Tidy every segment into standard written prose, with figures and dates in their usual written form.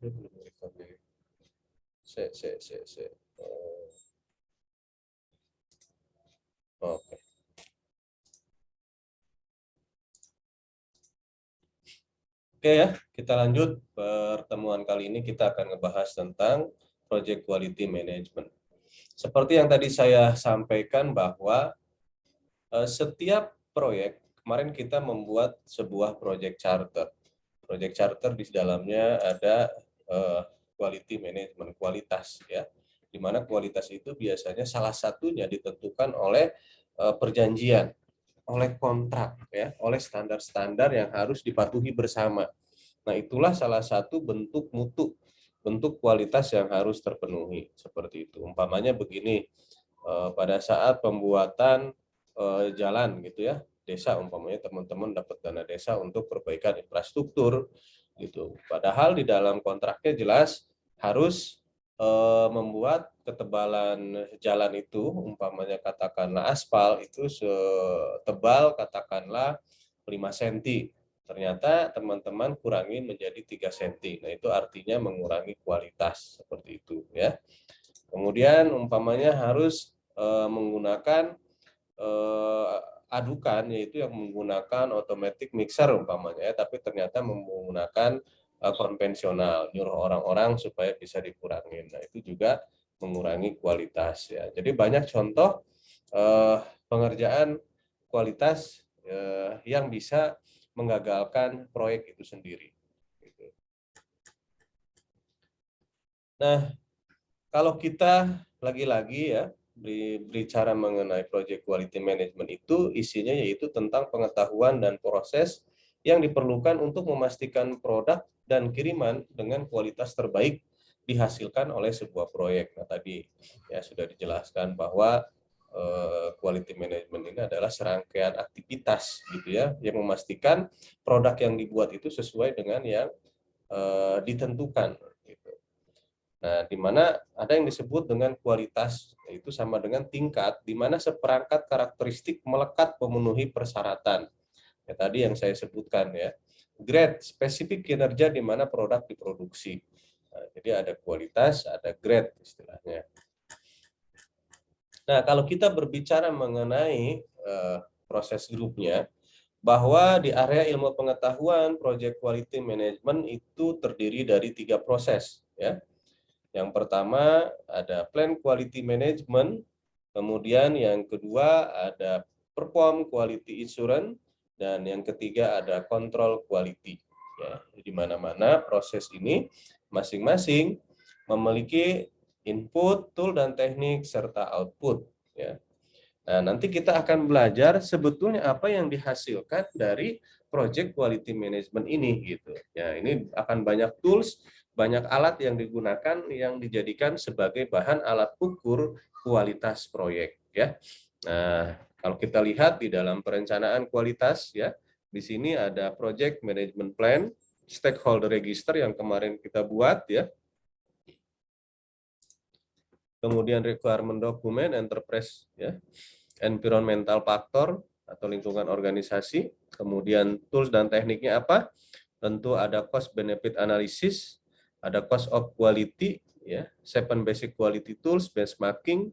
Oke. Oke ya, kita lanjut. Pertemuan kali ini kita akan ngebahas tentang Project Quality Management. Seperti yang tadi saya sampaikan bahwa setiap proyek, kemarin kita membuat sebuah project charter. Project charter di dalamnya ada quality management, kualitas ya. Di mana kualitas itu biasanya salah satunya ditentukan oleh perjanjian, oleh kontrak ya, oleh standar-standar yang harus dipatuhi bersama. Nah, itulah salah satu bentuk mutu, bentuk kualitas yang harus terpenuhi seperti itu. Umpamanya begini, pada saat pembuatan jalan gitu ya, desa umpamanya teman-teman dapat dana desa untuk perbaikan infrastruktur gitu. Padahal di dalam kontraknya jelas harus membuat ketebalan jalan itu, umpamanya katakanlah aspal itu setebal katakanlah 5 cm. Ternyata teman-teman kurangi menjadi 3 cm. Nah, itu artinya mengurangi kualitas seperti itu ya. Kemudian umpamanya harus menggunakan adukan, yaitu yang menggunakan automatic mixer umpamanya ya, tapi ternyata menggunakan konvensional, nyuruh orang-orang supaya bisa dikurangin. Nah, itu juga mengurangi kualitas ya. Jadi banyak contoh pengerjaan kualitas yang bisa menggagalkan proyek itu sendiri. Nah, kalau kita lagi-lagi ya berbicara mengenai project quality management itu isinya yaitu tentang pengetahuan dan proses yang diperlukan untuk memastikan produk dan kiriman dengan kualitas terbaik dihasilkan oleh sebuah proyek. Nah, tadi ya sudah dijelaskan bahwa quality management ini adalah serangkaian aktivitas gitu ya yang memastikan produk yang dibuat itu sesuai dengan yang ditentukan gitu. Nah, di mana ada yang disebut dengan kualitas, yaitu sama dengan tingkat, di mana seperangkat karakteristik melekat memenuhi persyaratan. Ya, tadi yang saya sebutkan ya. Grade, spesifik kinerja di mana produk diproduksi. Nah, jadi ada kualitas, ada grade istilahnya. Nah, kalau kita berbicara mengenai proses grupnya, bahwa di area ilmu pengetahuan, project quality management itu terdiri dari 3 proses ya. Yang pertama ada plan quality management, kemudian yang kedua ada perform quality assurance, dan yang ketiga ada control quality. Ya, di mana-mana proses ini masing-masing memiliki input, tool dan teknik serta output. Ya. Nah, nanti kita akan belajar sebetulnya apa yang dihasilkan dari project quality management ini gitu. Ya, ini akan banyak tools, banyak alat yang digunakan yang dijadikan sebagai bahan alat ukur kualitas proyek ya. Nah, kalau kita lihat di dalam perencanaan kualitas ya, di sini ada project management plan, stakeholder register yang kemarin kita buat ya. Kemudian requirement document, enterprise ya, environmental factor atau lingkungan organisasi, kemudian tools dan tekniknya apa? Tentu ada cost benefit analysis, ada cost of quality ya, 7 basic quality tools, benchmarking.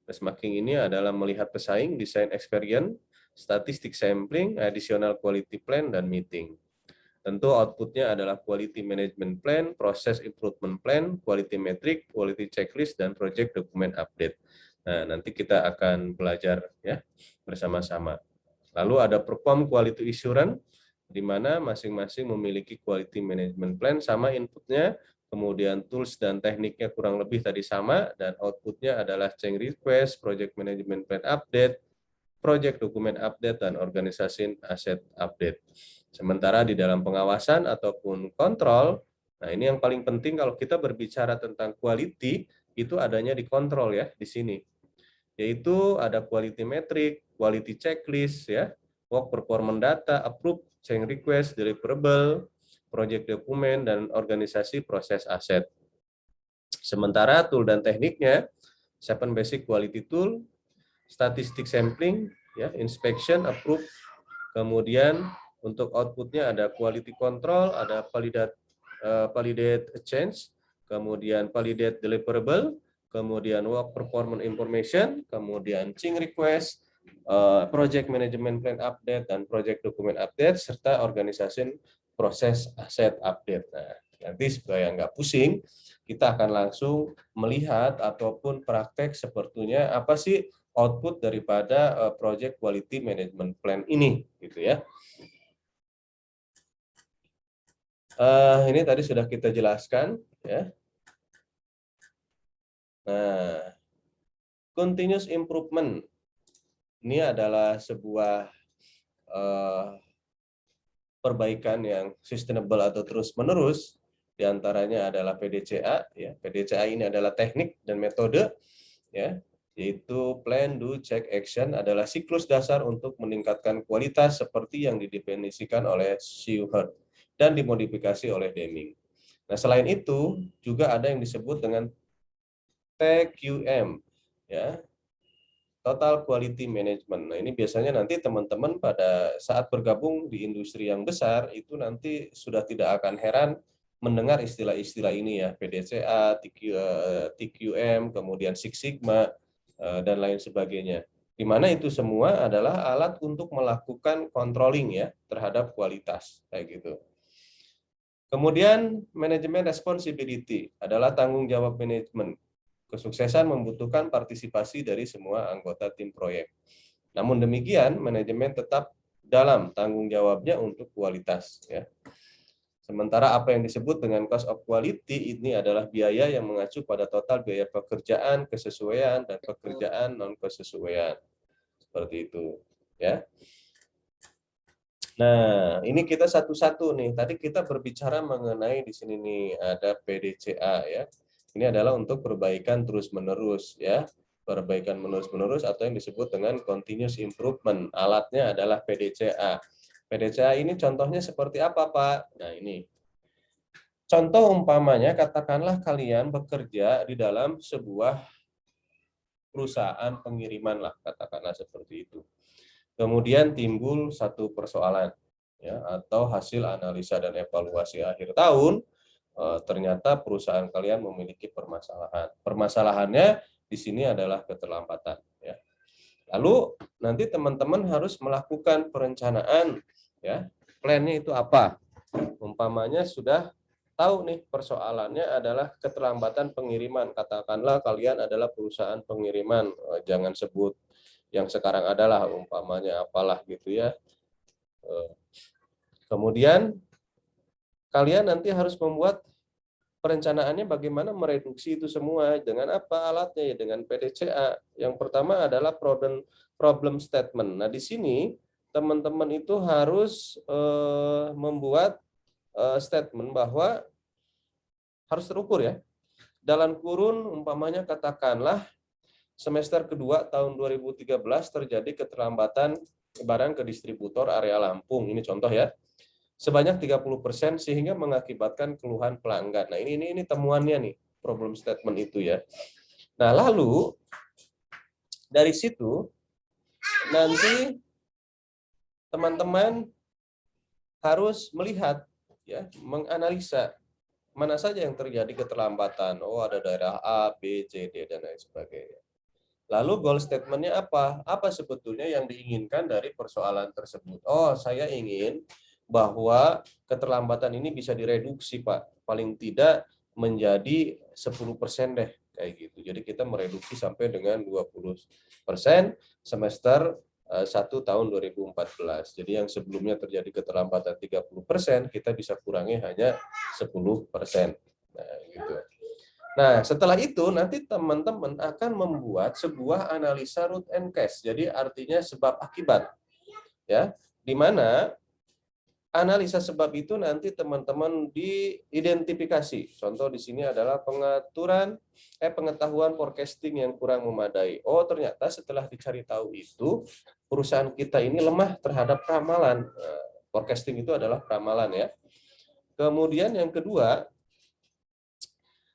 Benchmarking ini adalah melihat pesaing, design experience, statistik sampling, additional quality plan dan meeting. Tentu outputnya adalah quality management plan, process improvement plan, quality metric, quality checklist, dan project document update. Nah, nanti kita akan belajar ya bersama-sama. Lalu ada perform quality assurance, di mana masing-masing memiliki quality management plan sama inputnya, kemudian tools dan tekniknya kurang lebih tadi sama, dan outputnya adalah change request, project management plan update, project dokumen update, dan organisasi aset update. Sementara di dalam pengawasan ataupun kontrol, nah ini yang paling penting kalau kita berbicara tentang quality, itu adanya di kontrol ya, di sini. Yaitu ada quality metric, quality checklist, ya, work performance data, approve, change request, deliverable, project dokumen, dan organisasi proses aset. Sementara tool dan tekniknya, 7 basic quality tool, statistik sampling, ya, inspection, approve, kemudian untuk outputnya ada quality control, ada validate change, kemudian validate deliverable, kemudian work performance information, kemudian change request, project management plan update, dan project document update, serta organization proses aset update. Nah, nanti supaya nggak pusing, kita akan langsung melihat ataupun praktek sepertinya apa sih output daripada project quality management plan ini, gitu ya. Ini tadi sudah kita jelaskan, ya. Nah, continuous improvement ini adalah sebuah perbaikan yang sustainable atau terus-menerus. Diantaranya adalah PDCA. Ya. PDCA ini adalah teknik dan metode, ya, yaitu plan, do, check, action adalah siklus dasar untuk meningkatkan kualitas seperti yang didefinisikan oleh Shewhart dan dimodifikasi oleh Deming. Nah, selain itu juga ada yang disebut dengan TQM, ya, Total Quality Management. Nah, ini biasanya nanti teman-teman pada saat bergabung di industri yang besar itu nanti sudah tidak akan heran mendengar istilah-istilah ini ya, PDCA, TQM, kemudian Six Sigma, dan lain sebagainya. Di mana itu semua adalah alat untuk melakukan controlling ya terhadap kualitas kayak gitu. Kemudian manajemen responsibility adalah tanggung jawab manajemen. Kesuksesan membutuhkan partisipasi dari semua anggota tim proyek. Namun demikian, manajemen tetap dalam tanggung jawabnya untuk kualitas. Ya. Sementara apa yang disebut dengan cost of quality ini adalah biaya yang mengacu pada total biaya pekerjaan, kesesuaian, dan pekerjaan non-kesesuaian. Seperti itu. Ya. Nah, ini kita satu-satu nih. Tadi kita berbicara mengenai di sini nih ada PDCA ya. Ini adalah untuk perbaikan terus-menerus ya. Perbaikan menerus-menerus atau yang disebut dengan continuous improvement. Alatnya adalah PDCA. PDCA ini contohnya seperti apa, Pak? Nah, ini. Contoh umpamanya katakanlah kalian bekerja di dalam sebuah perusahaan pengiriman lah, katakanlah seperti itu. Kemudian timbul satu persoalan ya atau hasil analisa dan evaluasi akhir tahun, ternyata perusahaan kalian memiliki permasalahan. Permasalahannya di sini adalah keterlambatan ya. Lalu nanti teman-teman harus melakukan perencanaan ya. Plannya itu apa? Umpamanya sudah tahu nih persoalannya adalah keterlambatan pengiriman. Katakanlah kalian adalah perusahaan pengiriman, jangan sebut yang sekarang adalah umpamanya apalah gitu ya. Kemudian kalian nanti harus membuat perencanaannya bagaimana mereduksi itu semua dengan apa alatnya ya dengan PDCA. Yang pertama adalah problem statement. Nah, di sini teman-teman itu harus membuat statement bahwa harus terukur ya. Dalam kurun umpamanya katakanlah semester kedua tahun 2013 terjadi keterlambatan barang ke distributor area Lampung. Ini contoh ya. Sebanyak 30% sehingga mengakibatkan keluhan pelanggan. Nah, ini temuannya nih, problem statement itu ya. Nah, lalu dari situ nanti teman-teman harus melihat ya, menganalisa mana saja yang terjadi keterlambatan. Oh, ada daerah A, B, C, D dan lain sebagainya. Lalu goal statement-nya apa? Apa sebetulnya yang diinginkan dari persoalan tersebut? Oh, saya ingin bahwa keterlambatan ini bisa direduksi, Pak. Paling tidak menjadi 10% deh, kayak gitu. Jadi kita mereduksi sampai dengan 20% semester 1 tahun 2014. Jadi yang sebelumnya terjadi keterlambatan 30%, kita bisa kurangi hanya 10%. Nah, gitu. Nah, setelah itu nanti teman-teman akan membuat sebuah analisa root and cause. Jadi artinya sebab akibat. Ya, di mana analisa sebab itu nanti teman-teman diidentifikasi. Contoh di sini adalah pengetahuan forecasting yang kurang memadai. Oh, ternyata setelah dicari tahu itu perusahaan kita ini lemah terhadap ramalan. Forecasting itu adalah ramalan ya. Kemudian yang kedua,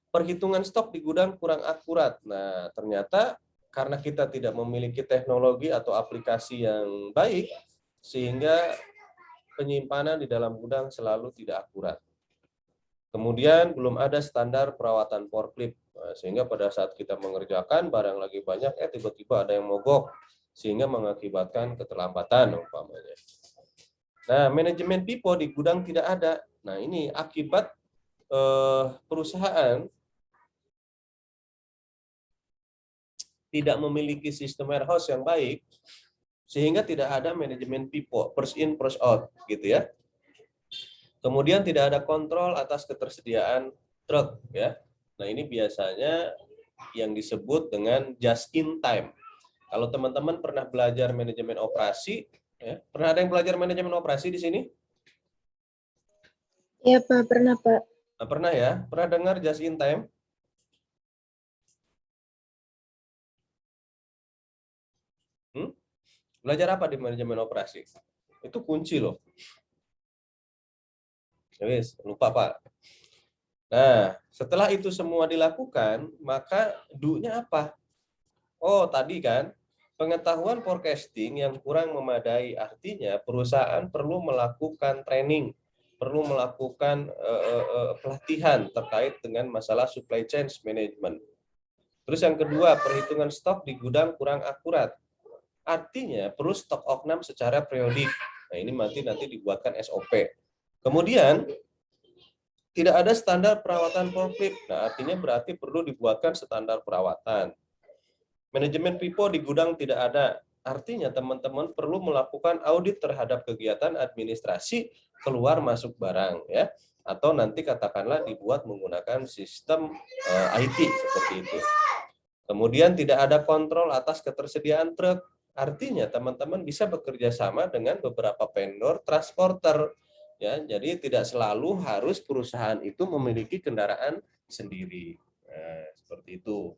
perhitungan stok di gudang kurang akurat. Nah, ternyata karena kita tidak memiliki teknologi atau aplikasi yang baik, sehingga penyimpanan di dalam gudang selalu tidak akurat. Kemudian belum ada standar perawatan forklift, sehingga pada saat kita mengerjakan barang lagi banyak, tiba-tiba ada yang mogok, sehingga mengakibatkan keterlambatan umpamanya. Nah, manajemen pipo di gudang tidak ada. Nah, ini akibat perusahaan tidak memiliki sistem warehouse yang baik, sehingga tidak ada manajemen pipo, first in, first out, gitu ya. Kemudian tidak ada kontrol atas ketersediaan truk, ya. Nah, ini biasanya yang disebut dengan just in time. Kalau teman-teman pernah belajar manajemen operasi, ya, pernah ada yang belajar manajemen operasi di sini? Iya Pak, pernah Pak. Nah, pernah ya? Pernah dengar just in time? Belajar apa di manajemen operasi? Itu kunci loh. Wis, lupa Pak. Nah, setelah itu semua dilakukan, maka do-nya apa? Oh, tadi kan, pengetahuan forecasting yang kurang memadai, artinya perusahaan perlu melakukan training, perlu melakukan pelatihan terkait dengan masalah supply chain management. Terus yang kedua, perhitungan stok di gudang kurang akurat. Artinya perlu stok oknam secara periodik. Nah, ini nanti dibuatkan SOP. Kemudian tidak ada standar perawatan forklift. Nah, artinya berarti perlu dibuatkan standar perawatan. Manajemen pipo di gudang tidak ada. Artinya teman-teman perlu melakukan audit terhadap kegiatan administrasi keluar masuk barang, ya. Atau nanti katakanlah dibuat menggunakan sistem IT seperti itu. Kemudian tidak ada kontrol atas ketersediaan truk. Artinya teman-teman bisa bekerja sama dengan beberapa vendor transporter. Ya, jadi tidak selalu harus perusahaan itu memiliki kendaraan sendiri. Nah, seperti itu.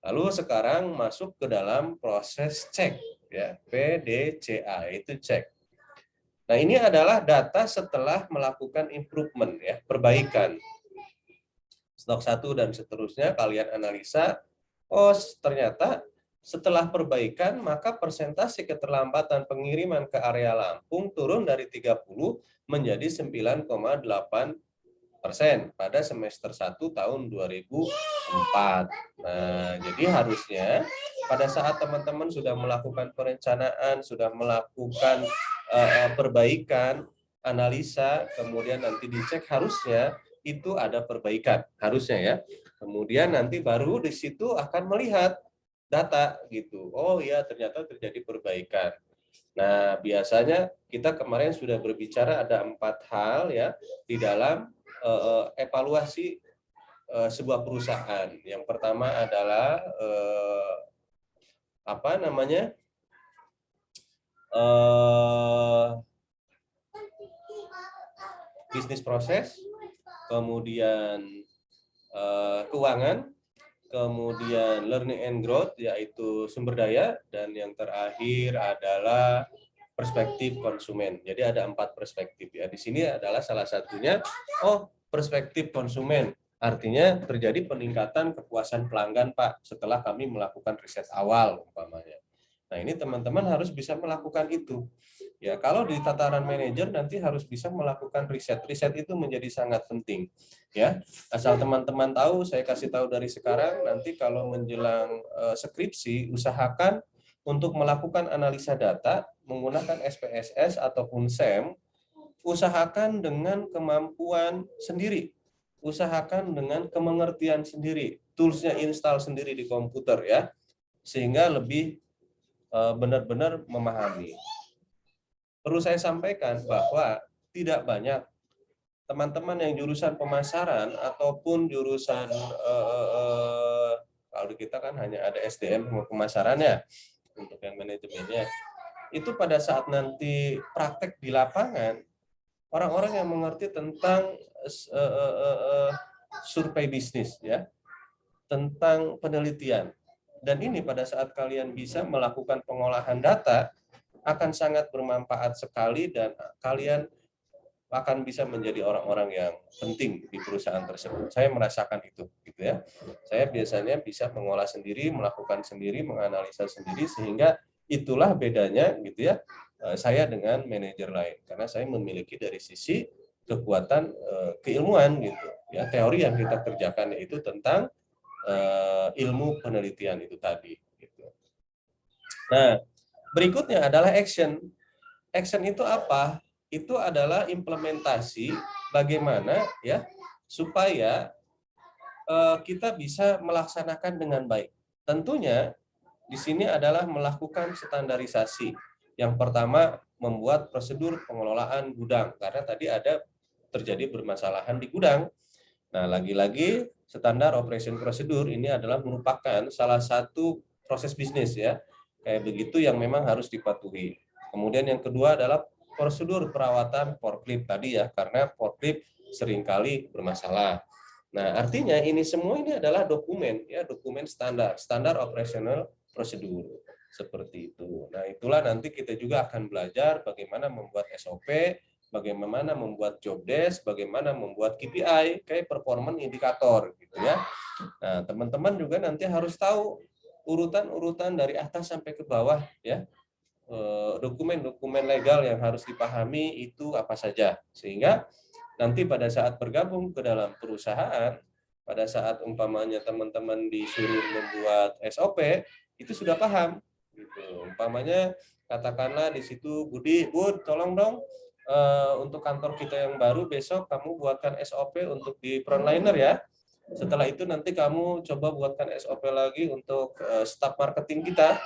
Lalu sekarang masuk ke dalam proses cek, ya, PDCA itu cek. Nah, ini adalah data setelah melakukan improvement, ya, perbaikan. Stok 1 dan seterusnya kalian analisa. Oh, ternyata setelah perbaikan, maka persentase keterlambatan pengiriman ke area Lampung turun dari 30 menjadi 9,8% pada semester 1 tahun 2004. Nah, jadi harusnya pada saat teman-teman sudah melakukan perencanaan, sudah melakukan perbaikan, analisa, kemudian nanti dicek, harusnya itu ada perbaikan, harusnya ya. Kemudian nanti baru di situ akan melihat data gitu. Oh iya, ternyata terjadi perbaikan. Nah, biasanya kita kemarin sudah berbicara ada 4 hal ya di dalam evaluasi sebuah perusahaan. Yang pertama adalah apa namanya? Bisnis proses, kemudian keuangan, kemudian learning and growth yaitu sumber daya, dan yang terakhir adalah perspektif konsumen. Jadi ada 4 perspektif ya. Di sini adalah salah satunya, perspektif konsumen. Artinya terjadi peningkatan kepuasan pelanggan Pak setelah kami melakukan riset awal umpamanya. Nah, ini teman-teman harus bisa melakukan itu. Ya, kalau di tataran manajer nanti harus bisa melakukan riset. Riset itu menjadi sangat penting. Ya, asal teman-teman tahu, saya kasih tahu dari sekarang, nanti kalau menjelang skripsi, usahakan untuk melakukan analisa data menggunakan SPSS ataupun SEM, usahakan dengan kemampuan sendiri. Usahakan dengan kemengertian sendiri. Toolsnya install sendiri di komputer ya, sehingga lebih benar-benar memahami. Perlu saya sampaikan bahwa tidak banyak teman-teman yang jurusan pemasaran ataupun jurusan kalau kita kan hanya ada SDM pemasarannya untuk yang manajemennya. Itu pada saat nanti praktek di lapangan, orang-orang yang mengerti tentang survei bisnis ya, tentang penelitian. Dan ini pada saat kalian bisa melakukan pengolahan data akan sangat bermanfaat sekali, dan kalian akan bisa menjadi orang-orang yang penting di perusahaan tersebut. Saya merasakan itu, gitu ya. Saya biasanya bisa mengolah sendiri, melakukan sendiri, menganalisa sendiri, sehingga itulah bedanya, gitu ya, saya dengan manajer lain. Karena saya memiliki dari sisi kekuatan keilmuan gitu ya. Teori yang kita kerjakan yaitu tentang ilmu penelitian itu tadi gitu. Nah, berikutnya adalah action. Action itu apa? Itu adalah implementasi bagaimana ya supaya kita bisa melaksanakan dengan baik. Tentunya di sini adalah melakukan standarisasi. Yang pertama, membuat prosedur pengelolaan gudang karena tadi ada terjadi permasalahan di gudang. Nah, lagi-lagi standar operation prosedur ini adalah merupakan salah satu proses bisnis ya. Kayak begitu yang memang harus dipatuhi. Kemudian yang kedua adalah prosedur perawatan forklift tadi ya, karena forklift seringkali bermasalah. Nah, artinya ini semua ini adalah dokumen ya, dokumen standar operational prosedur seperti itu. Nah, itulah nanti kita juga akan belajar bagaimana membuat SOP, bagaimana membuat job desk, bagaimana membuat KPI, kayak performance indikator gitu ya. Nah, teman-teman juga nanti harus tahu urutan-urutan dari atas sampai ke bawah ya. Dokumen-dokumen legal yang harus dipahami itu apa saja, sehingga nanti pada saat bergabung ke dalam perusahaan, pada saat umpamanya teman-teman disuruh membuat SOP, itu sudah paham. Gitu. Umpamanya katakanlah di situ Budi, Bud, tolong dong untuk kantor kita yang baru besok kamu buatkan SOP untuk di frontliner ya. Setelah itu nanti kamu coba buatkan SOP lagi untuk staf marketing kita.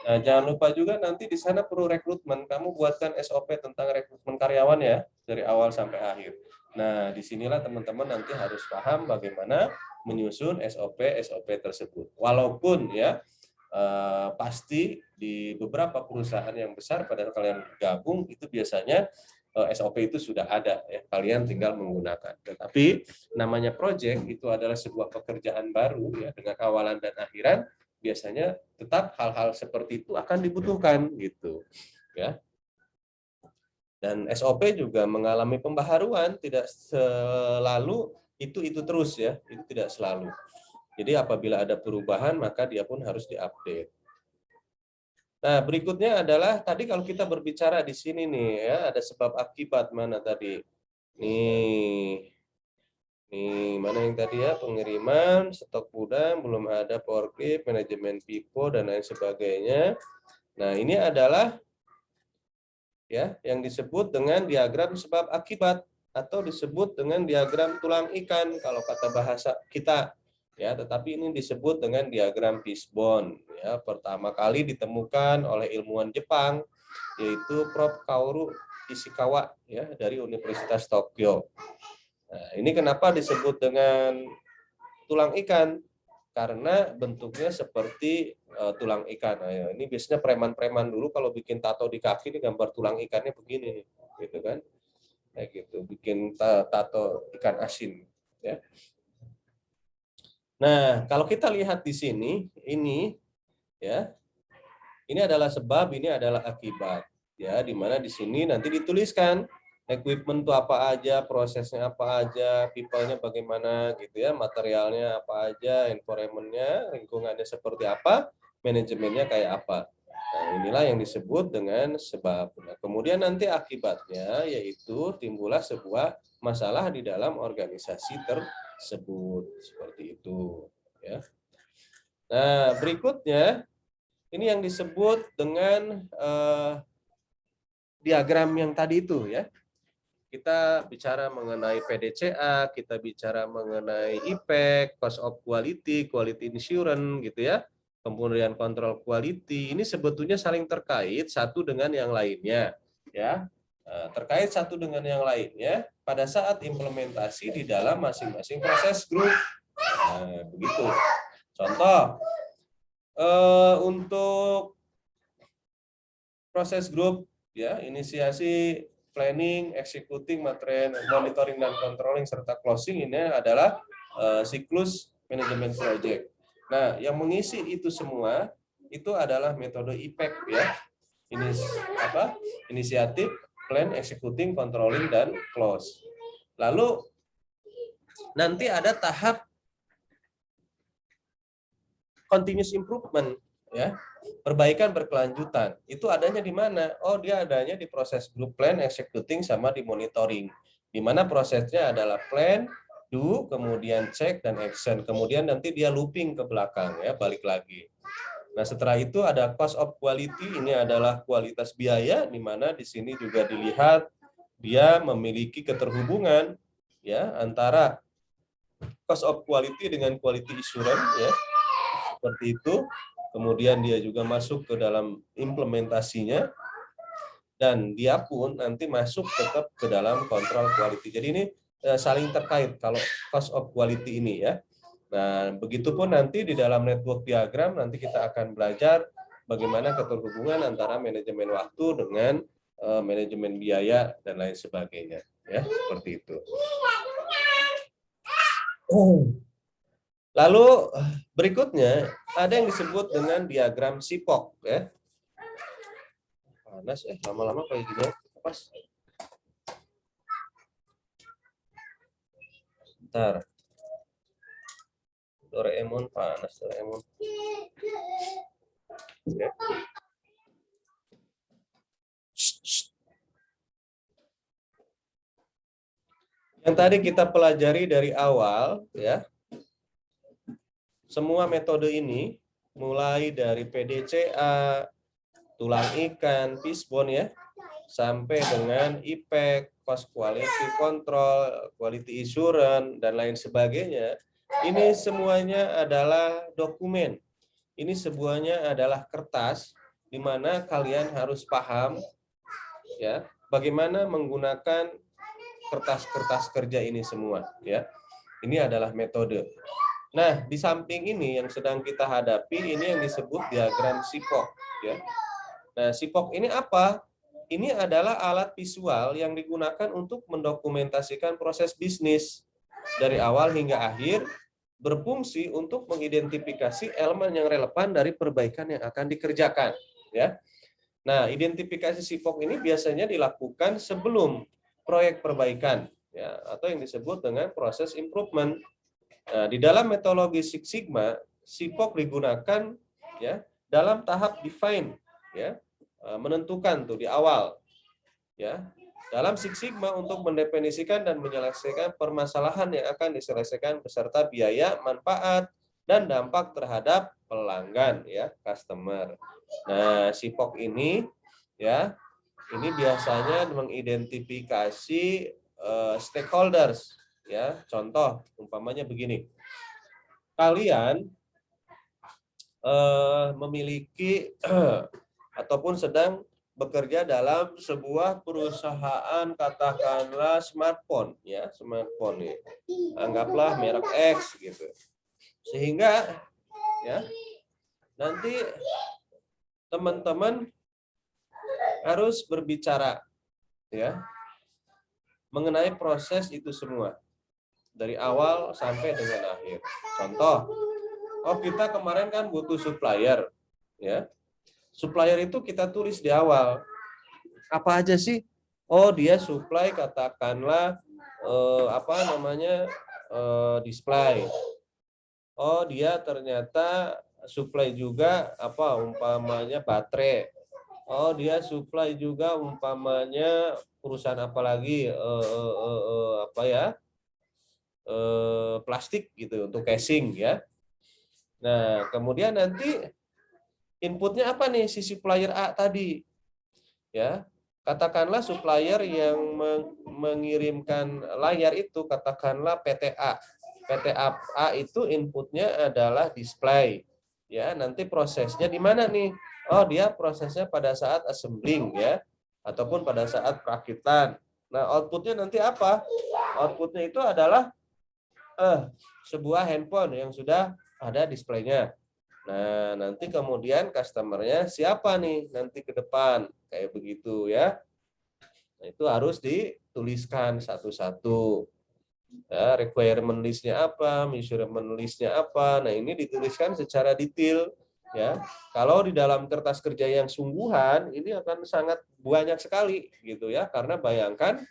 Nah, jangan lupa juga nanti di sana perlu rekrutmen. Kamu buatkan SOP tentang rekrutmen karyawan ya, dari awal sampai akhir. Nah, disinilah teman-teman nanti harus paham bagaimana menyusun SOP tersebut. Walaupun ya, pasti di beberapa perusahaan yang besar pada kalian gabung itu biasanya SOP itu sudah ada ya, kalian tinggal menggunakan. Tetapi namanya project itu adalah sebuah pekerjaan baru ya, dengan awalan dan akhiran, biasanya tetap hal-hal seperti itu akan dibutuhkan gitu ya. Dan SOP juga mengalami pembaharuan, tidak selalu itu terus ya, itu tidak selalu. Jadi apabila ada perubahan maka dia pun harus diupdate. Nah, berikutnya adalah tadi kalau kita berbicara di sini nih ya, ada sebab akibat mana tadi? Nih mana yang tadi ya, pengiriman, stok gudang, belum ada forklift, manajemen pipo, dan lain sebagainya. Nah, ini adalah ya yang disebut dengan diagram sebab akibat atau disebut dengan diagram tulang ikan kalau kata bahasa kita. Ya, tetapi ini disebut dengan diagram fishbone. Ya, pertama kali ditemukan oleh ilmuwan Jepang yaitu Prof. Kaoru Ishikawa ya dari Universitas Tokyo. Nah, ini kenapa disebut dengan tulang ikan? Karena bentuknya seperti tulang ikan. Nah, ini biasanya preman-preman dulu kalau bikin tato di kaki ini gambar tulang ikannya begini, gitu kan? Kayak gitu, bikin tato ikan asin. Ya. Nah, kalau kita lihat di sini, ini ya, ini adalah sebab, ini adalah akibat. Ya, di mana di sini nanti dituliskan equipment itu apa aja, prosesnya apa aja, people-nya bagaimana gitu ya, materialnya apa aja, environment-nya, lingkungannya seperti apa, manajemennya kayak apa. Nah, inilah yang disebut dengan sebab. Nah, kemudian nanti akibatnya yaitu timbullah sebuah masalah di dalam organisasi tersebut, seperti itu ya. Nah, berikutnya ini yang disebut dengan diagram yang tadi itu ya. Kita bicara mengenai PDCA, kita bicara mengenai IPEC, cost of quality, quality insurance gitu ya. Kemudian kontrol quality, ini sebetulnya saling terkait satu dengan yang lainnya ya. Terkait satu dengan yang lainnya pada saat implementasi di dalam masing-masing proses grup. Nah, begitu. Contoh untuk proses grup ya, inisiasi, planning, executing, monitoring dan controlling serta closing ini adalah siklus manajemen project. Nah, yang mengisi itu semua itu adalah metode IPEC ya. Ini apa? Inisiatif, plan, executing, controlling dan close. Lalu nanti ada tahap continuous improvement ya. Perbaikan berkelanjutan. Itu adanya di mana? Oh, dia adanya di proses group plan, executing, sama di monitoring. Di mana prosesnya adalah plan, do, kemudian check dan action. Kemudian nanti dia looping ke belakang ya, balik lagi. Nah, setelah itu ada cost of quality, ini adalah kualitas biaya, di mana di sini juga dilihat dia memiliki keterhubungan ya antara cost of quality dengan quality assurance ya. Seperti itu. Kemudian dia juga masuk ke dalam implementasinya dan dia pun nanti masuk tetap ke dalam kontrol quality. Jadi ini saling terkait kalau cost of quality ini ya. Nah, begitupun nanti di dalam network diagram nanti kita akan belajar bagaimana keterhubungan antara manajemen waktu dengan manajemen biaya dan lain sebagainya ya, seperti itu. Lalu berikutnya ada yang disebut dengan diagram SIPOC ya. Panas lama-lama kayak gini pas. Bentar. Doraemon panas Doraemon. Ya. Yang tadi kita pelajari dari awal ya. Semua metode ini mulai dari PDCA, tulang ikan, fishbone ya, sampai dengan IPEC, cost quality control, quality assurance dan lain sebagainya. Ini semuanya adalah dokumen. Ini semuanya adalah kertas di mana kalian harus paham ya, bagaimana menggunakan kertas-kertas kerja ini semua ya. Ini adalah metode. Nah, di samping ini yang sedang kita hadapi ini yang disebut diagram SIPOC ya. Nah, SIPOC ini apa? Ini adalah alat visual yang digunakan untuk mendokumentasikan proses bisnis dari awal hingga akhir, berfungsi untuk mengidentifikasi elemen yang relevan dari perbaikan yang akan dikerjakan ya. Nah, identifikasi SIPOC ini biasanya dilakukan sebelum proyek perbaikan ya, atau yang disebut dengan proses improvement. Nah, di dalam metodologi Six Sigma, SIPOC digunakan ya dalam tahap define ya, menentukan tuh di awal ya. Dalam Six Sigma untuk mendefinisikan dan menyelesaikan permasalahan yang akan diselesaikan beserta biaya, manfaat dan dampak terhadap pelanggan ya, customer. Nah, SIPOC ini ya, ini biasanya mengidentifikasi stakeholders ya. Contoh umpamanya begini, kalian memiliki ataupun sedang bekerja dalam sebuah perusahaan katakanlah smartphone ya, smartphone ya, anggaplah merek X gitu, sehingga ya nanti teman-teman harus berbicara ya mengenai proses itu semua dari awal sampai dengan akhir. Contoh, oh kita kemarin kan butuh supplier, ya. Supplier itu kita tulis di awal. Apa aja sih? Oh dia supply katakanlah display. Oh dia ternyata supply juga umpamanya baterai. Oh dia supply juga umpamanya perusahaan apalagi plastik gitu untuk casing ya. Nah, kemudian nanti inputnya apa nih si supplier A tadi? Ya. Katakanlah supplier yang mengirimkan layar itu katakanlah PTA. PTA A itu inputnya adalah display. Ya, nanti prosesnya di mana nih? Oh, dia prosesnya pada saat assembling ya ataupun pada saat perakitan. Nah, outputnya nanti apa? Outputnya itu adalah sebuah handphone yang sudah ada displaynya. Nah, nanti kemudian customernya siapa nih nanti ke depan kayak begitu ya. Nah, itu harus dituliskan satu-satu. Ya, requirement list-nya apa, measurement list-nya apa. Nah, ini dituliskan secara detail ya. Kalau di dalam kertas kerja yang sungguhan ini akan sangat banyak sekali gitu ya, karena bayangkan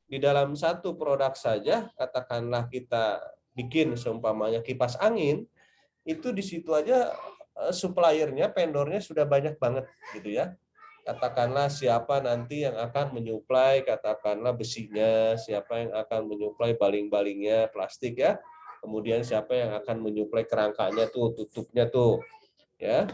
di dalam satu produk saja katakanlah kita bikin seumpamanya kipas angin, itu di situ aja suppliernya, vendornya sudah banyak banget gitu ya. katakanlah siapa nanti yang akan menyuplai katakanlah besinya, siapa yang akan menyuplai baling-balingnya plastik ya. Kemudian siapa yang akan menyuplai kerangkanya tuh, tutupnya tuh, ya.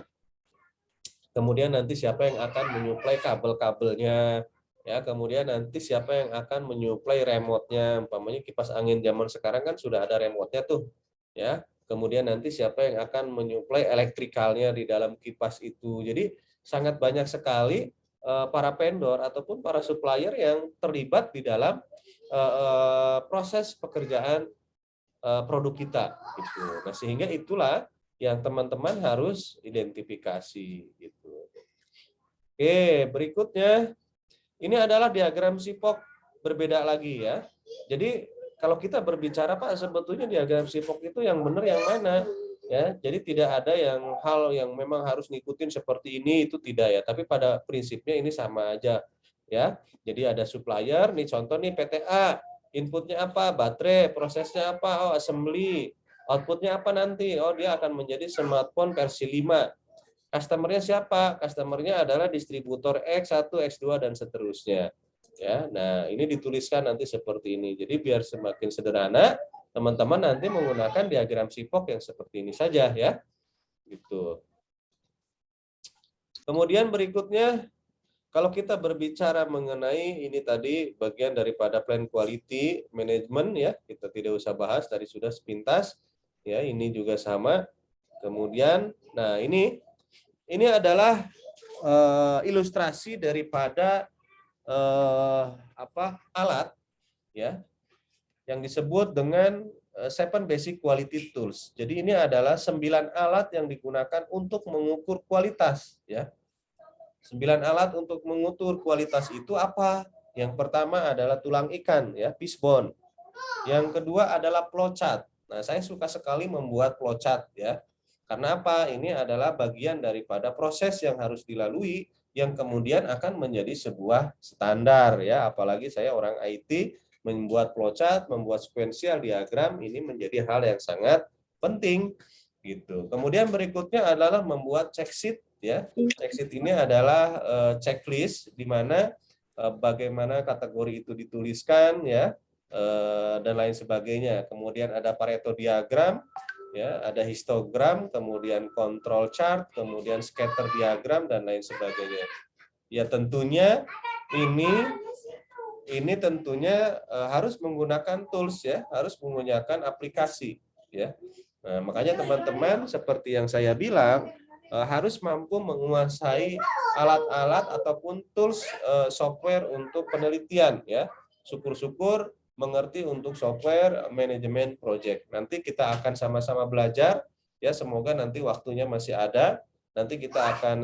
Kemudian nanti siapa yang akan menyuplai kabel-kabelnya, ya. Kemudian nanti siapa yang akan menyuplai remote-nya, umpamanya kipas angin zaman sekarang kan sudah ada remote-nya tuh, ya. Kemudian nanti siapa yang akan menyuplai elektrikalnya di dalam kipas itu. Jadi sangat banyak sekali para vendor ataupun para supplier yang terlibat di dalam proses pekerjaan produk kita gitu. Nah, sehingga itulah yang teman-teman harus identifikasi gitu. Oke, berikutnya ini adalah diagram SIPOK berbeda lagi ya. Jadi kalau kita berbicara Pak, sebetulnya diagram SIPOK itu yang benar yang mana? Ya, jadi tidak ada hal yang memang harus ngikutin seperti ini itu tidak ya, tapi pada prinsipnya ini sama aja ya. Jadi ada supplier, nih contoh nih PTA, inputnya apa? Baterai, prosesnya apa? Oh, assembly. Outputnya apa nanti? Oh, dia akan menjadi smartphone versi 5. Customernya siapa? Customernya adalah distributor X1, X2 dan seterusnya. Ya, nah ini dituliskan nanti seperti ini. Jadi biar semakin sederhana, teman-teman nanti menggunakan diagram SIPOK yang seperti ini saja ya. Gitu. Kemudian berikutnya, kalau kita berbicara mengenai ini tadi bagian daripada plan quality management ya, kita tidak usah bahas, tadi sudah sepintas. Ya, ini juga sama. Kemudian, nah ini adalah ilustrasi daripada alat ya yang disebut dengan 7 basic quality tools. Jadi ini adalah 9 alat yang digunakan untuk mengukur kualitas ya. 9 alat untuk mengukur kualitas itu apa? Yang pertama adalah tulang ikan ya, fishbone. Yang kedua adalah flowchart. Nah, saya suka sekali membuat flowchart ya. Karena apa? Ini adalah bagian daripada proses yang harus dilalui yang kemudian akan menjadi sebuah standar ya. Apalagi saya orang IT, membuat flowchart, membuat sequential diagram ini menjadi hal yang sangat penting gitu. Kemudian berikutnya adalah membuat check sheet ya. Check sheet ini adalah checklist di mana bagaimana kategori itu dituliskan ya, dan lain sebagainya. Kemudian ada Pareto diagram, ya, ada histogram, kemudian control chart, kemudian scatter diagram dan lain sebagainya. Ya tentunya ini tentunya harus menggunakan tools ya, harus menggunakan aplikasi ya. Nah, makanya teman-teman seperti yang saya bilang harus mampu menguasai alat-alat ataupun tools software untuk penelitian ya. Syukur-syukur mengerti untuk software manajemen project. Nanti kita akan sama-sama belajar ya, semoga nanti waktunya masih ada. Nanti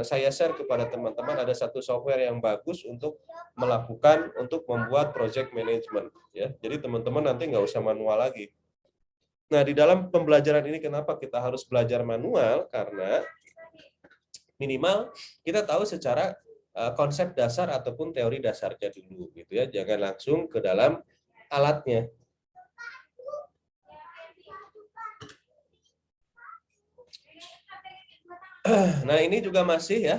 saya share kepada teman-teman ada satu software yang bagus untuk membuat project management ya. Jadi teman-teman nanti nggak usah manual lagi. Nah, di dalam pembelajaran ini kenapa kita harus belajar manual? Karena minimal kita tahu secara konsep dasar ataupun teori dasarnya dulu gitu ya. Jangan langsung ke dalam alatnya. Nah, ini juga masih ya.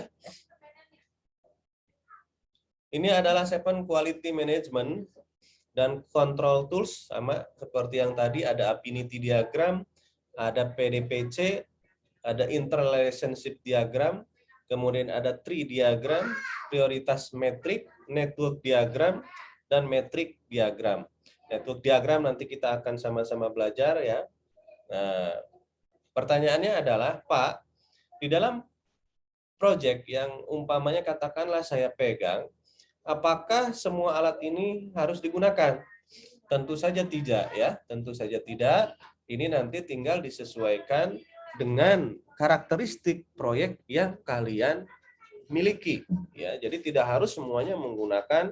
Ini adalah 7 quality management dan control tools sama seperti yang tadi, ada affinity diagram, ada PDPC, ada interrelationship diagram, kemudian ada tree diagram, prioritas metrik, network diagram, dan metrik diagram. Network diagram nanti kita akan sama-sama belajar ya. Nah, pertanyaannya adalah, Pak, di dalam project yang umpamanya katakanlah saya pegang, apakah semua alat ini harus digunakan? Tentu saja tidak ya, tentu saja tidak. Ini nanti tinggal disesuaikan dengan karakteristik proyek yang kalian miliki ya. Jadi tidak harus semuanya menggunakan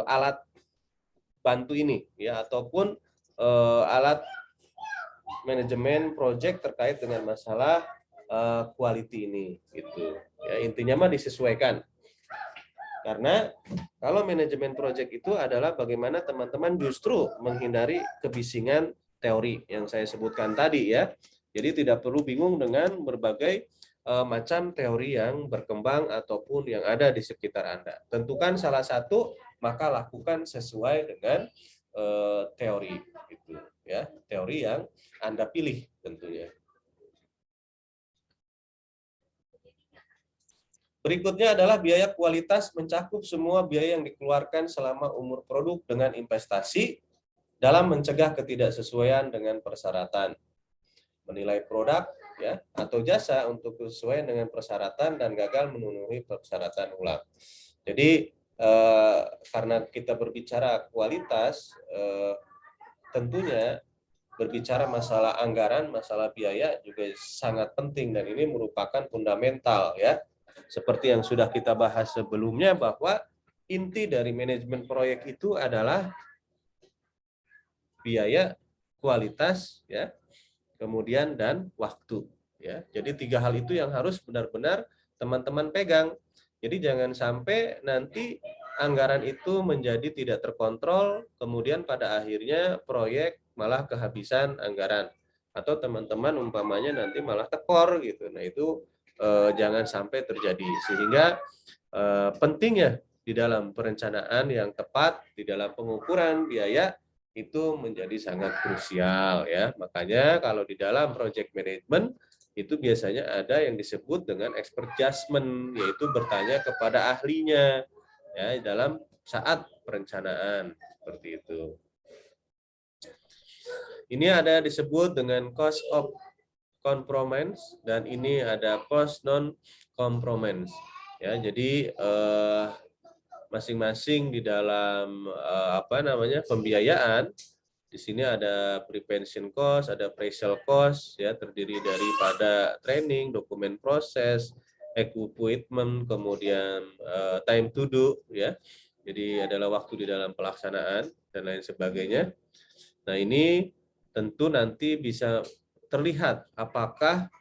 alat bantu ini ya, ataupun alat manajemen project terkait dengan masalah quality ini gitu ya. Intinya mah disesuaikan. Karena kalau manajemen project itu adalah bagaimana teman-teman justru menghindari kebisingan teori yang saya sebutkan tadi ya. Jadi tidak perlu bingung dengan berbagai macam teori yang berkembang ataupun yang ada di sekitar Anda. Tentukan salah satu, maka lakukan sesuai dengan teori itu, ya, teori yang Anda pilih tentunya. Berikutnya adalah biaya kualitas, mencakup semua biaya yang dikeluarkan selama umur produk dengan investasi dalam mencegah ketidaksesuaian dengan persyaratan. Menilai produk, ya, atau jasa untuk sesuai dengan persyaratan dan gagal memenuhi persyaratan ulang. Jadi karena kita berbicara kualitas, tentunya berbicara masalah anggaran, masalah biaya juga sangat penting, dan ini merupakan fundamental, ya. Seperti yang sudah kita bahas sebelumnya, bahwa inti dari manajemen proyek itu adalah biaya, kualitas, ya, kemudian dan waktu, ya. Jadi 3 hal itu yang harus benar-benar teman-teman pegang. Jadi jangan sampai nanti anggaran itu menjadi tidak terkontrol, kemudian pada akhirnya proyek malah kehabisan anggaran, atau teman-teman umpamanya nanti malah tekor gitu. Nah, itu jangan sampai terjadi, sehingga pentingnya di dalam perencanaan yang tepat, di dalam pengukuran biaya itu menjadi sangat krusial, ya. Makanya kalau di dalam project management itu biasanya ada yang disebut dengan expert judgment, yaitu bertanya kepada ahlinya, ya, dalam saat perencanaan seperti itu. Ini ada disebut dengan cost of compromise, dan ini ada cost non compromise, ya. Jadi masing-masing di dalam pembiayaan, di sini ada prevention cost, ada appraisal cost, ya, terdiri daripada training, dokumen proses, equipment, kemudian time to do, ya. Jadi adalah waktu di dalam pelaksanaan dan lain sebagainya. Nah, ini tentu nanti bisa terlihat apakah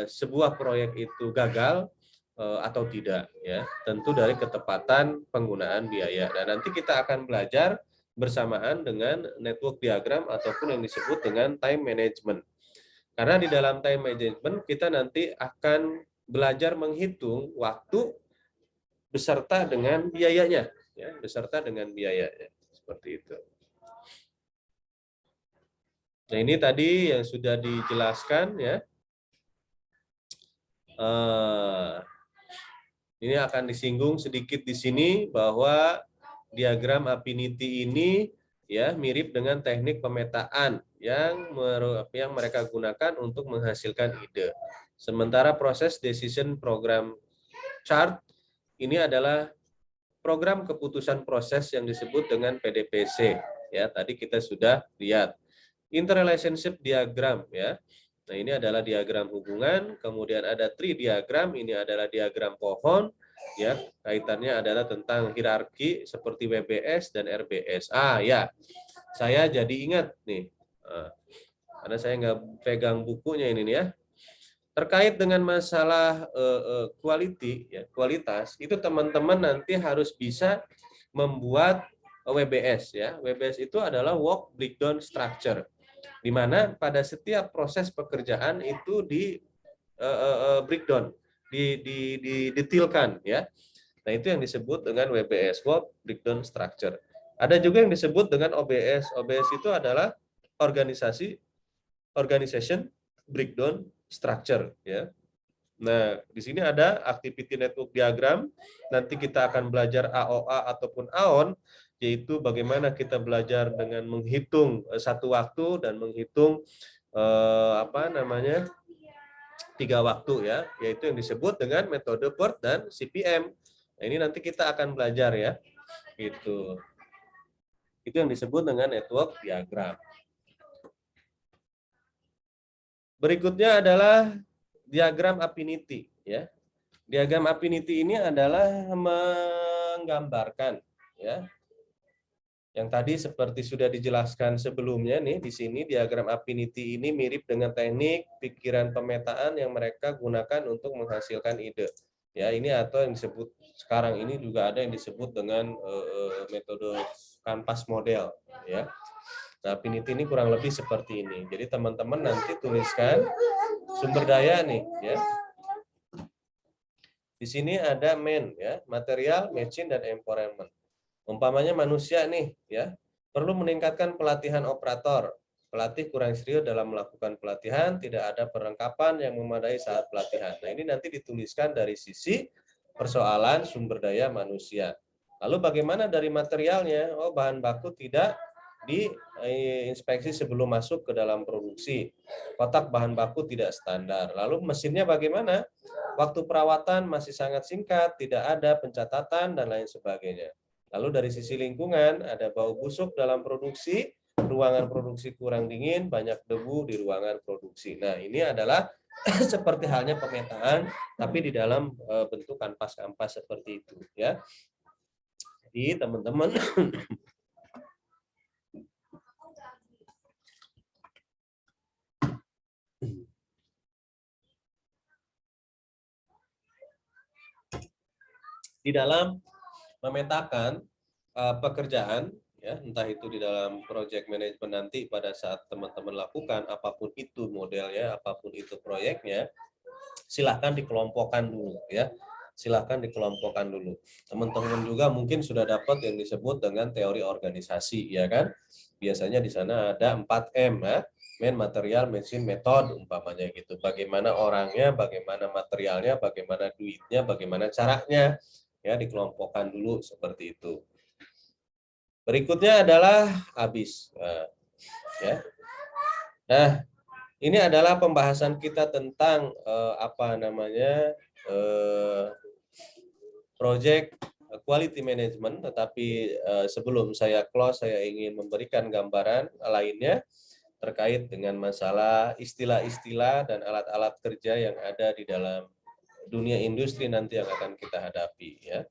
sebuah proyek itu gagal atau tidak, ya, tentu dari ketepatan penggunaan biaya. Dan nanti kita akan belajar bersamaan dengan network diagram ataupun yang disebut dengan time management. Karena di dalam time management kita nanti akan belajar menghitung waktu beserta dengan biayanya, ya, beserta dengan biayanya, seperti itu. Nah, ini tadi yang sudah dijelaskan, ya. Ini akan disinggung sedikit di sini bahwa diagram affinity ini, ya, mirip dengan teknik pemetaan yang mereka gunakan untuk menghasilkan ide. Sementara proses decision program chart ini adalah program keputusan proses yang disebut dengan PDPC, ya. Tadi kita sudah lihat. Interrelationship diagram, ya. Nah, ini adalah diagram hubungan, kemudian ada tree diagram, ini adalah diagram pohon, ya, kaitannya adalah tentang hierarki seperti WBS dan RBS. Ya, saya jadi ingat nih, karena saya nggak pegang bukunya ini nih, ya. Terkait dengan masalah quality, ya, kualitas, itu teman-teman nanti harus bisa membuat WBS, ya. WBS itu adalah work breakdown structure, di mana pada setiap proses pekerjaan itu di breakdown, didetailkan, ya. Nah, itu yang disebut dengan WBS, Work Breakdown Structure. Ada juga yang disebut dengan OBS. OBS itu adalah Organization Breakdown Structure, ya. Nah, di sini ada Activity Network Diagram. Nanti kita akan belajar AOA ataupun AON, yaitu bagaimana kita belajar dengan menghitung satu waktu dan menghitung 3 waktu, ya, yaitu yang disebut dengan metode PERT dan CPM. Nah, ini nanti kita akan belajar, ya. Itu yang disebut dengan network diagram. Berikutnya adalah diagram affinity, ya. Diagram affinity ini adalah menggambarkan, ya, yang tadi seperti sudah dijelaskan sebelumnya nih, di sini diagram affinity ini mirip dengan teknik pikiran pemetaan yang mereka gunakan untuk menghasilkan ide. Ya, ini atau yang disebut sekarang ini juga ada yang disebut dengan metode kanvas model, ya. Nah, affinity ini kurang lebih seperti ini. Jadi teman-teman nanti tuliskan sumber daya nih, ya. Di sini ada man ya, material, machine dan environment. Umpamanya manusia nih ya, perlu meningkatkan pelatihan operator. Pelatih kurang serius dalam melakukan pelatihan, tidak ada perlengkapan yang memadai saat pelatihan. Nah, ini nanti dituliskan dari sisi persoalan sumber daya manusia. Lalu bagaimana dari materialnya? Oh, bahan baku tidak diinspeksi sebelum masuk ke dalam produksi. Kotak bahan baku tidak standar. Lalu mesinnya bagaimana? Waktu perawatan masih sangat singkat, tidak ada pencatatan dan lain sebagainya. Lalu dari sisi lingkungan, ada bau busuk dalam produksi, ruangan produksi kurang dingin, banyak debu di ruangan produksi. Nah, ini adalah seperti halnya pemetaan, tapi di dalam bentuk kanvas-kanvas seperti itu, ya. Jadi teman-teman di dalam memetakan pekerjaan, ya, entah itu di dalam project management nanti pada saat teman-teman lakukan apapun itu modelnya, apapun itu proyeknya, silahkan dikelompokkan dulu, ya. Silahkan dikelompokkan dulu. Teman-teman juga mungkin sudah dapat yang disebut dengan teori organisasi, ya kan? Biasanya di sana ada 4M, ya. Man, material, mesin, metode, umpamanya gitu. Bagaimana orangnya, bagaimana materialnya, bagaimana duitnya, bagaimana caranya, ya, dikelompokkan dulu seperti itu. Berikutnya adalah habis. Nah, ya. Nah, ini adalah pembahasan kita tentang apa namanya project quality management. Tetapi sebelum saya close, saya ingin memberikan gambaran lainnya terkait dengan masalah istilah-istilah dan alat-alat kerja yang ada di dalam dunia industri nanti yang akan kita hadapi, ya.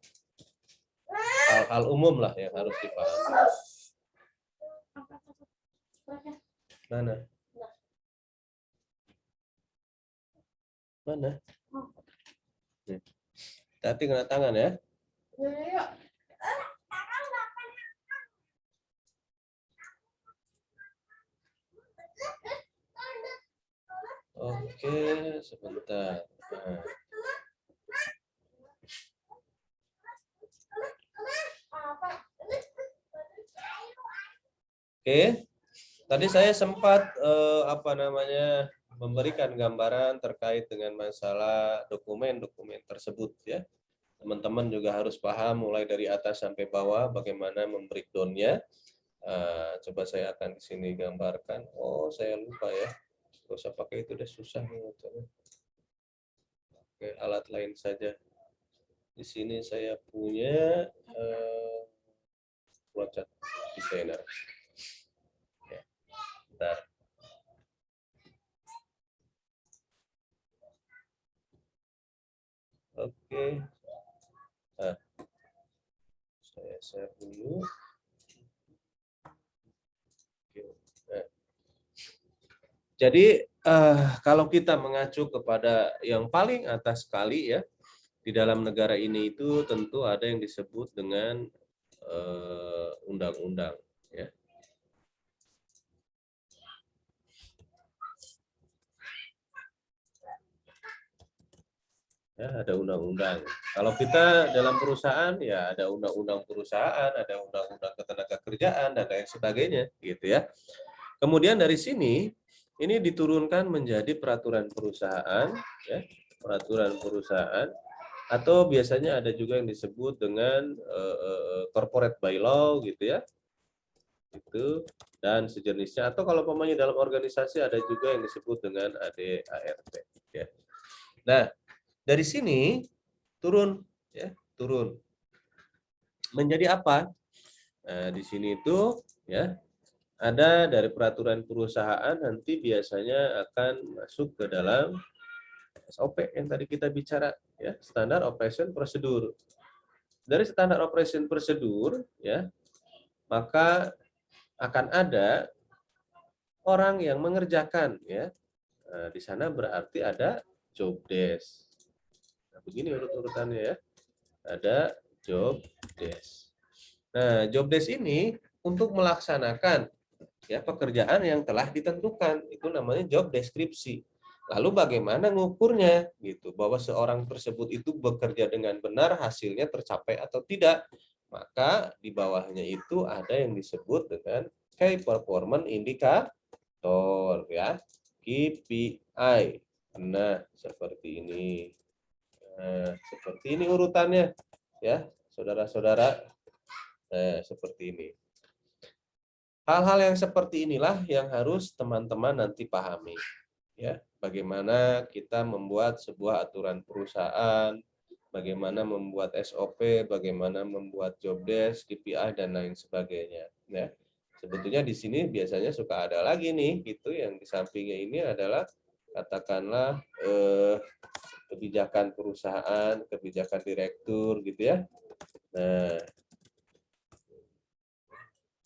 Hal-hal umum lah yang harus dipahami. Mana? Mana? Hati kena tangan ya. Oke, sebentar. Nah. Oke, tadi saya sempat apa namanya memberikan gambaran terkait dengan masalah dokumen-dokumen tersebut, ya. Teman-teman juga harus paham mulai dari atas sampai bawah bagaimana membreakdown-nya. Coba saya akan di sini gambarkan. Oh, saya lupa ya. Gak usah pakai itu, udah susah. Oke, alat lain saja. Di sini saya punya flowchart designer. Ya, bentar. Oke. Nah, saya share dulu. Nah, jadi kalau kita mengacu kepada yang paling atas sekali, ya, di dalam negara ini itu tentu ada yang disebut dengan undang-undang, ya. Ya, ada undang-undang. Kalau kita dalam perusahaan, ya ada undang-undang perusahaan, ada undang-undang ketenagakerjaan dan lain sebagainya, gitu ya. Kemudian dari sini ini diturunkan menjadi peraturan perusahaan, ya, peraturan perusahaan, atau biasanya ada juga yang disebut dengan corporate bylaw, gitu ya, itu dan sejenisnya. Atau kalau pemainnya dalam organisasi ada juga yang disebut dengan ADART, ya. Nah, dari sini turun, ya, turun menjadi apa? Nah, di sini itu, ya, ada dari peraturan perusahaan nanti biasanya akan masuk ke dalam SOP yang tadi kita bicara, ya, standar operation prosedur. Dari standar operation prosedur, ya, maka akan ada orang yang mengerjakan, ya. Nah, di sana berarti ada job desk. Nah, begini urut-urutannya, ya. Ada job desk. Nah, job desk ini untuk melaksanakan, ya, pekerjaan yang telah ditentukan, itu namanya job deskripsi. Lalu bagaimana ngukurnya gitu bahwa seorang tersebut itu bekerja dengan benar, hasilnya tercapai atau tidak? Maka di bawahnya itu ada yang disebut dengan Key Performance Indicator ya, KPI. Nah, seperti ini. Nah, seperti ini urutannya ya, saudara-saudara. Nah, seperti ini. Hal-hal yang seperti inilah yang harus teman-teman nanti pahami. Ya, bagaimana kita membuat sebuah aturan perusahaan, bagaimana membuat SOP, bagaimana membuat job desk, KPI dan lain sebagainya. Ya, sebetulnya di sini biasanya suka ada lagi nih, gitu yang di sampingnya ini adalah katakanlah kebijakan perusahaan, kebijakan direktur, gitu ya. Nah,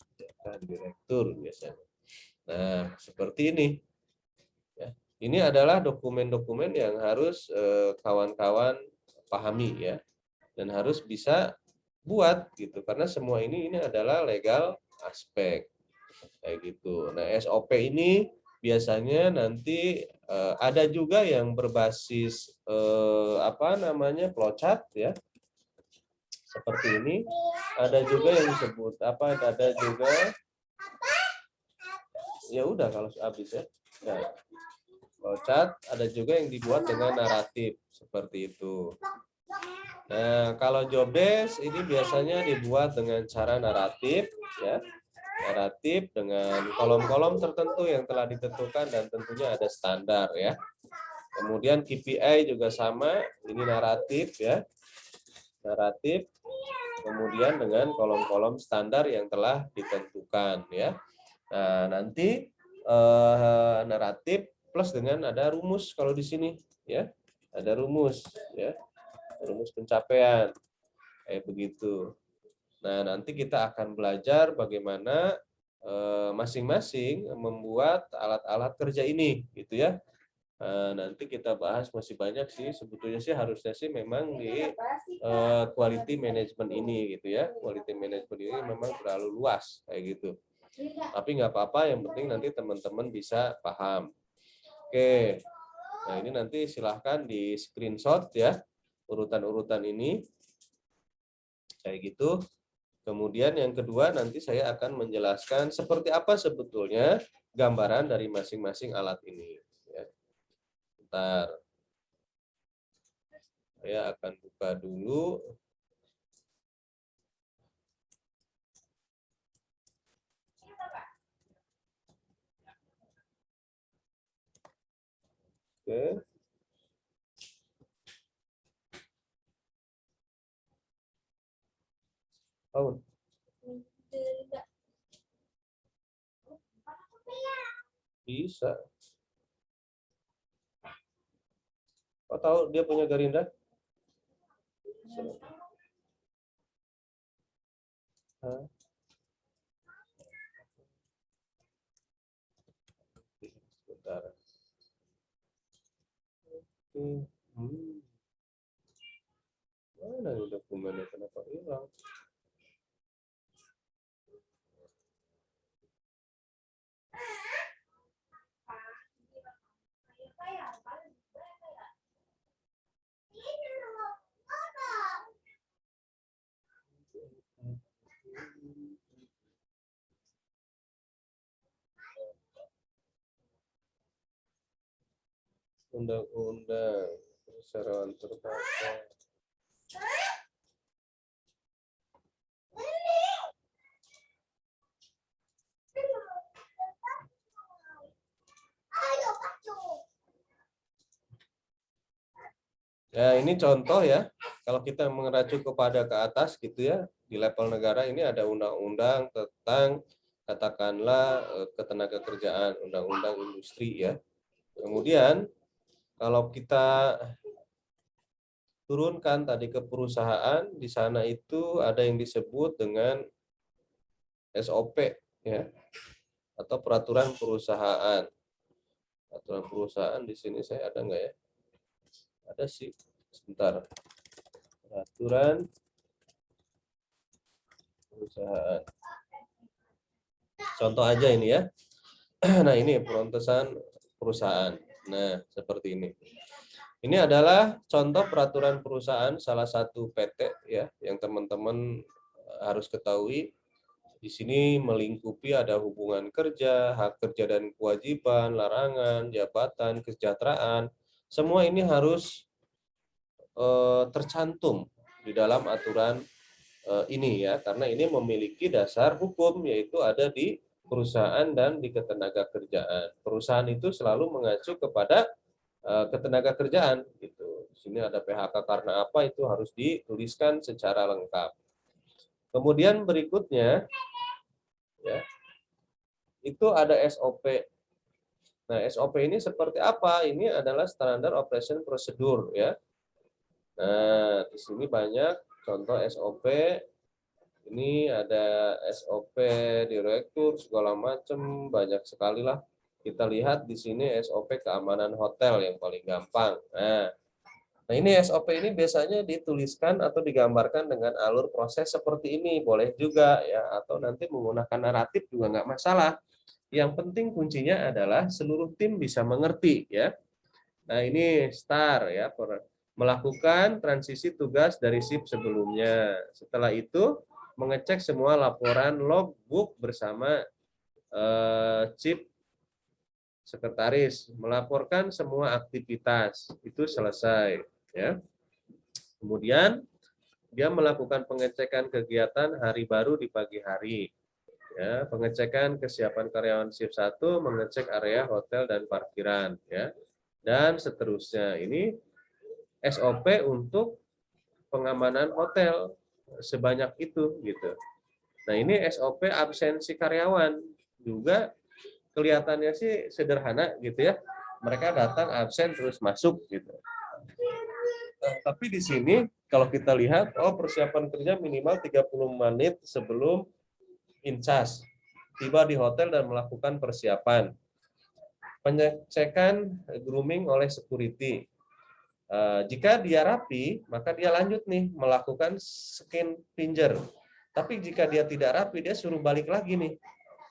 kebijakan direktur biasanya. Nah, seperti ini. Ya. Ini adalah dokumen-dokumen yang harus kawan-kawan pahami ya, dan harus bisa buat gitu, karena semua ini adalah legal aspek kayak gitu. Nah, SOP ini biasanya nanti ada juga yang berbasis apa namanya flowchart ya, seperti ini. Ada juga yang disebut apa? Ada juga ya udah kalau habis ya. Nah, flowchart ada juga yang dibuat dengan naratif seperti itu. Nah, kalau job desk ini biasanya dibuat dengan cara naratif ya. Naratif dengan kolom-kolom tertentu yang telah ditentukan dan tentunya ada standar ya. Kemudian KPI juga sama, ini naratif ya. Naratif kemudian dengan kolom-kolom standar yang telah ditentukan ya. Nah, nanti naratif plus dengan ada rumus kalau di sini ya. Ada rumus ya. Rumus pencapaian kayak begitu. Nah, nanti kita akan belajar bagaimana masing-masing membuat alat-alat kerja ini gitu ya. Nanti kita bahas masih banyak sih, sebetulnya sih harusnya sih memang di quality management ini gitu ya. Quality management ini memang terlalu luas kayak gitu. Tapi nggak apa-apa, yang penting nanti teman-teman bisa paham. Oke, nah ini nanti silahkan di screenshot ya, urutan-urutan ini kayak gitu. Kemudian yang kedua nanti saya akan menjelaskan seperti apa sebetulnya gambaran dari masing-masing alat ini. Ya. Bentar, saya akan buka dulu. Oke. Oh, bisa. Kau tahu dia punya Garinda? Hah? Sebentar. Oke. Mana nih dokumennya, kenapa hilang? Undang-undang perseroan terbatas. Ya, ini contoh ya. Kalau kita mengerucut kepada ke atas gitu ya, di level negara ini ada undang-undang tentang katakanlah ketenagakerjaan, undang-undang industri ya. Kemudian kalau kita turunkan tadi ke perusahaan, di sana itu ada yang disebut dengan SOP ya, atau peraturan perusahaan. Peraturan perusahaan di sini saya ada nggak ya? Ada sih. Sebentar. Peraturan perusahaan. Contoh aja ini ya. Nah, ini perontesan perusahaan. Nah, seperti ini. Ini adalah contoh peraturan perusahaan salah satu PT ya yang teman-teman harus ketahui. Di sini melingkupi ada hubungan kerja, hak kerja dan kewajiban, larangan, jabatan, kesejahteraan. Semua ini harus tercantum di dalam aturan ini ya, karena ini memiliki dasar hukum yaitu ada di perusahaan dan di ketenagakerjaan. Perusahaan itu selalu mengacu kepada ketenagakerjaan gitu. Di sini ada PHK karena apa itu harus dituliskan secara lengkap. Kemudian berikutnya ya, itu ada SOP. Nah, SOP ini seperti apa? Ini adalah standar operation procedure ya. Nah, di sini banyak contoh SOP. Ini ada SOP direktur segala macam, banyak sekali lah. Kita lihat di sini SOP keamanan hotel yang paling gampang. Nah, ini SOP ini biasanya dituliskan atau digambarkan dengan alur proses seperti ini, boleh juga ya, atau nanti menggunakan naratif juga nggak masalah. Yang penting kuncinya adalah seluruh tim bisa mengerti ya. Nah, ini STAR ya, melakukan transisi tugas dari shift sebelumnya. Setelah itu mengecek semua laporan logbook bersama chief sekretaris, melaporkan semua aktivitas. Itu selesai ya. Kemudian dia melakukan pengecekan kegiatan hari baru di pagi hari. Ya, pengecekan kesiapan karyawan shift 1, mengecek area hotel dan parkiran ya. Dan seterusnya. Ini SOP untuk pengamanan hotel sebanyak itu gitu. Nah, ini SOP absensi karyawan juga kelihatannya sih sederhana gitu ya. Mereka datang absen terus masuk gitu. Nah, tapi di sini kalau kita lihat persiapan kerja minimal 30 menit sebelum incas tiba di hotel dan melakukan persiapan. Pengecekan grooming oleh security. Jika dia rapi, maka dia lanjut nih melakukan skin finger. Tapi jika dia tidak rapi, dia suruh balik lagi nih,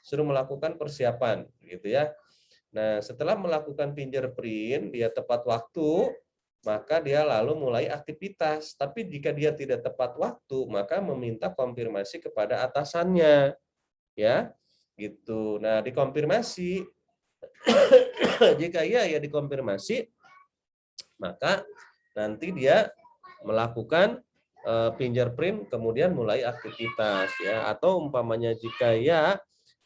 suruh melakukan persiapan, gitu ya. Nah, setelah melakukan fingerprint, dia tepat waktu, maka dia lalu mulai aktivitas. Tapi jika dia tidak tepat waktu, maka meminta konfirmasi kepada atasannya, ya, gitu. Nah, dikonfirmasi, jika iya ya dikonfirmasi, maka nanti dia melakukan fingerprint kemudian mulai aktivitas ya, atau umpamanya jika ya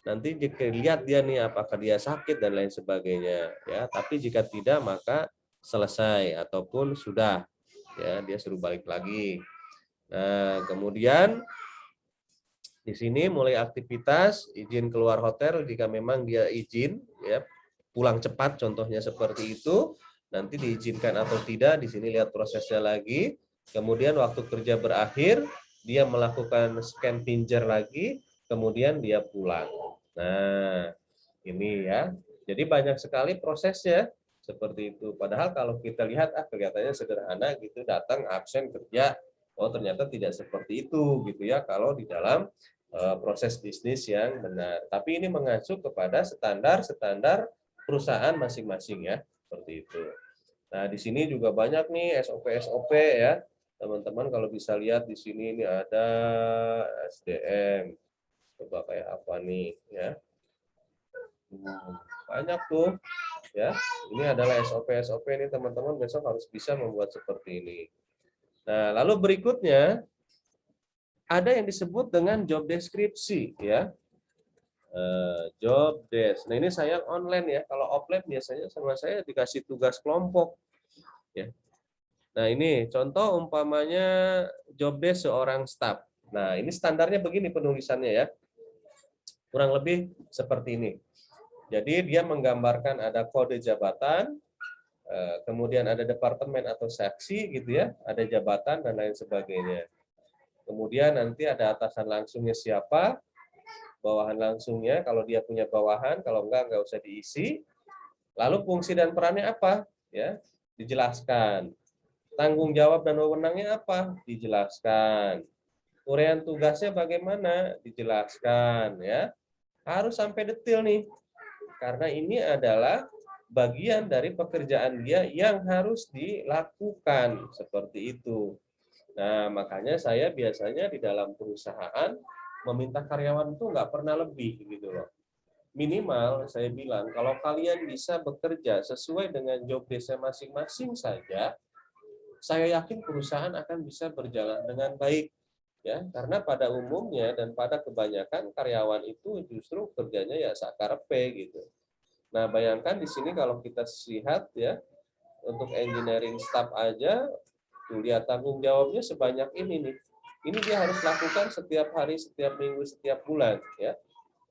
nanti jika lihat dia nih apakah dia sakit dan lain sebagainya ya, tapi jika tidak maka selesai ataupun sudah ya dia suruh balik lagi. Nah, kemudian di sini mulai aktivitas, izin keluar hotel jika memang dia izin ya, pulang cepat contohnya seperti itu. Nanti diizinkan atau tidak, di sini lihat prosesnya lagi. Kemudian waktu kerja berakhir, dia melakukan scan finger lagi, kemudian dia pulang. Nah, ini ya. Jadi banyak sekali prosesnya seperti itu. Padahal kalau kita lihat kelihatannya sederhana gitu, datang absen kerja. Oh, ternyata tidak seperti itu gitu ya kalau di dalam proses bisnis yang benar. Tapi ini mengacu kepada standar-standar perusahaan masing-masing ya, seperti itu. Nah, di sini juga banyak nih SOP ya. Teman-teman kalau bisa lihat di sini ini ada SDM. Coba kayak apa nih ya. Banyak tuh ya. Ini adalah SOP ini teman-teman besok harus bisa membuat seperti ini. Nah, lalu berikutnya ada yang disebut dengan job deskripsi ya. Job desk. Nah, ini saya online ya. Kalau offline biasanya sama saya dikasih tugas kelompok ya. Nah, ini contoh umpamanya job desk seorang staff. Nah, ini standarnya begini penulisannya ya. Kurang lebih seperti ini. Jadi dia menggambarkan ada kode jabatan, kemudian ada departemen atau seksi gitu ya, ada jabatan dan lain sebagainya. Kemudian nanti ada atasan langsungnya siapa, bawahan langsungnya kalau dia punya bawahan, kalau enggak usah diisi. Lalu fungsi dan perannya apa? Ya, dijelaskan. Tanggung jawab dan wewenangnya apa? Dijelaskan. Uraian tugasnya bagaimana? Dijelaskan ya. Harus sampai detail nih. Karena ini adalah bagian dari pekerjaan dia yang harus dilakukan, seperti itu. Nah, makanya saya biasanya di dalam perusahaan meminta karyawan itu nggak pernah lebih gitu loh. Minimal saya bilang kalau kalian bisa bekerja sesuai dengan job desk masing-masing saja, saya yakin perusahaan akan bisa berjalan dengan baik, ya, karena pada umumnya dan pada kebanyakan karyawan itu justru kerjanya ya sakarepe gitu. Nah, bayangkan di sini kalau kita lihat ya, untuk engineering staff aja, tuh lihat tanggung jawabnya sebanyak ini nih. Ini dia harus lakukan setiap hari, setiap minggu, setiap bulan, ya.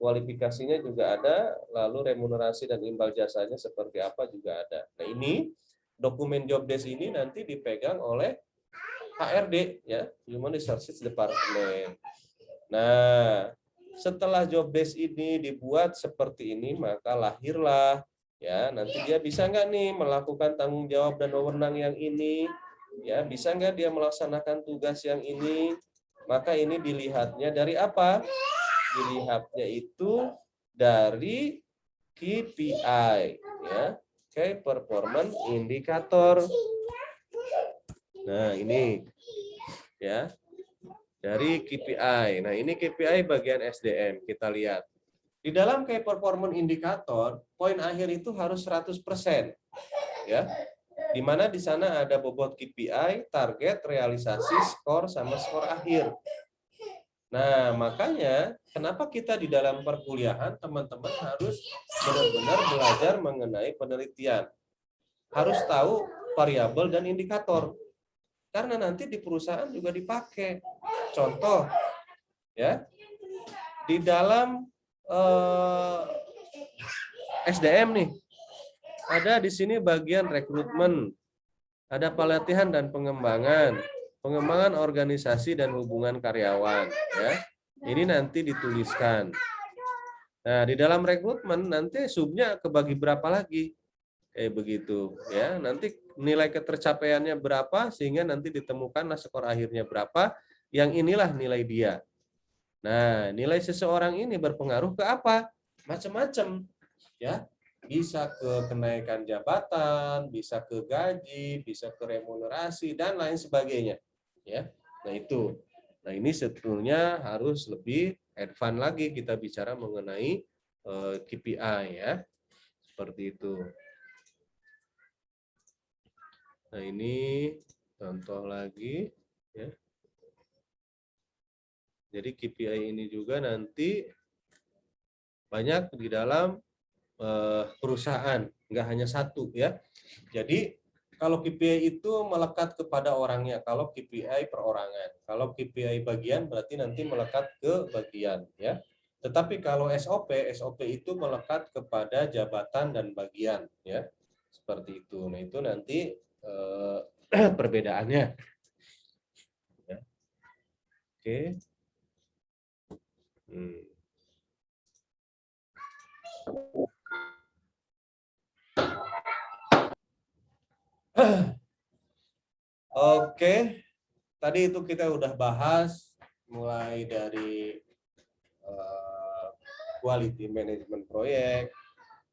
Kualifikasinya juga ada, lalu remunerasi dan imbal jasanya seperti apa juga ada. Nah, ini dokumen job desk ini nanti dipegang oleh HRD, ya, Human Resources Department. Nah, setelah job desk ini dibuat seperti ini, maka lahirlah, ya, nanti dia bisa nggak nih melakukan tanggung jawab dan wewenang yang ini, ya, bisa nggak dia melaksanakan tugas yang ini. Maka ini dilihatnya dari apa? Dilihatnya itu dari KPI, ya, Key Performance Indicator. Nah, ini ya, dari KPI. Nah, ini KPI bagian SDM. Kita lihat. Di dalam Key Performance Indicator, poin akhir itu harus 100%. Ya. Di mana di sana ada bobot KPI, target, realisasi, skor, sama skor akhir. Nah, makanya kenapa kita di dalam perkuliahan teman-teman harus benar-benar belajar mengenai penelitian. Harus tahu variabel dan indikator. Karena nanti di perusahaan juga dipakai. Contoh, ya, di dalam SDM nih, ada di sini bagian rekrutmen, ada pelatihan dan pengembangan, pengembangan organisasi dan hubungan karyawan, ya. Ini nanti dituliskan. Nah, di dalam rekrutmen nanti subnya kebagi berapa lagi? Begitu, ya. Nanti nilai ketercapaiannya berapa sehingga nanti ditemukanlah skor akhirnya berapa, yang inilah nilai dia. Nah, nilai seseorang ini berpengaruh ke apa? Macam-macam, ya. Bisa ke kenaikan jabatan, bisa ke gaji, bisa ke remunerasi dan lain sebagainya, ya. Nah, itu. Nah, ini sebetulnya harus lebih advance lagi kita bicara mengenai KPI, ya. Seperti itu. Nah, ini contoh lagi, ya. Jadi KPI ini juga nanti banyak di dalam perusahaan, nggak hanya satu, ya. Jadi kalau KPI itu melekat kepada orangnya, kalau KPI perorangan. Kalau KPI bagian berarti nanti melekat ke bagian, ya. Tetapi kalau SOP, SOP itu melekat kepada jabatan dan bagian, ya. Seperti itu. Nah, itu nanti perbedaannya. Ya. Oke. Oke, tadi itu kita udah bahas mulai dari quality management proyek,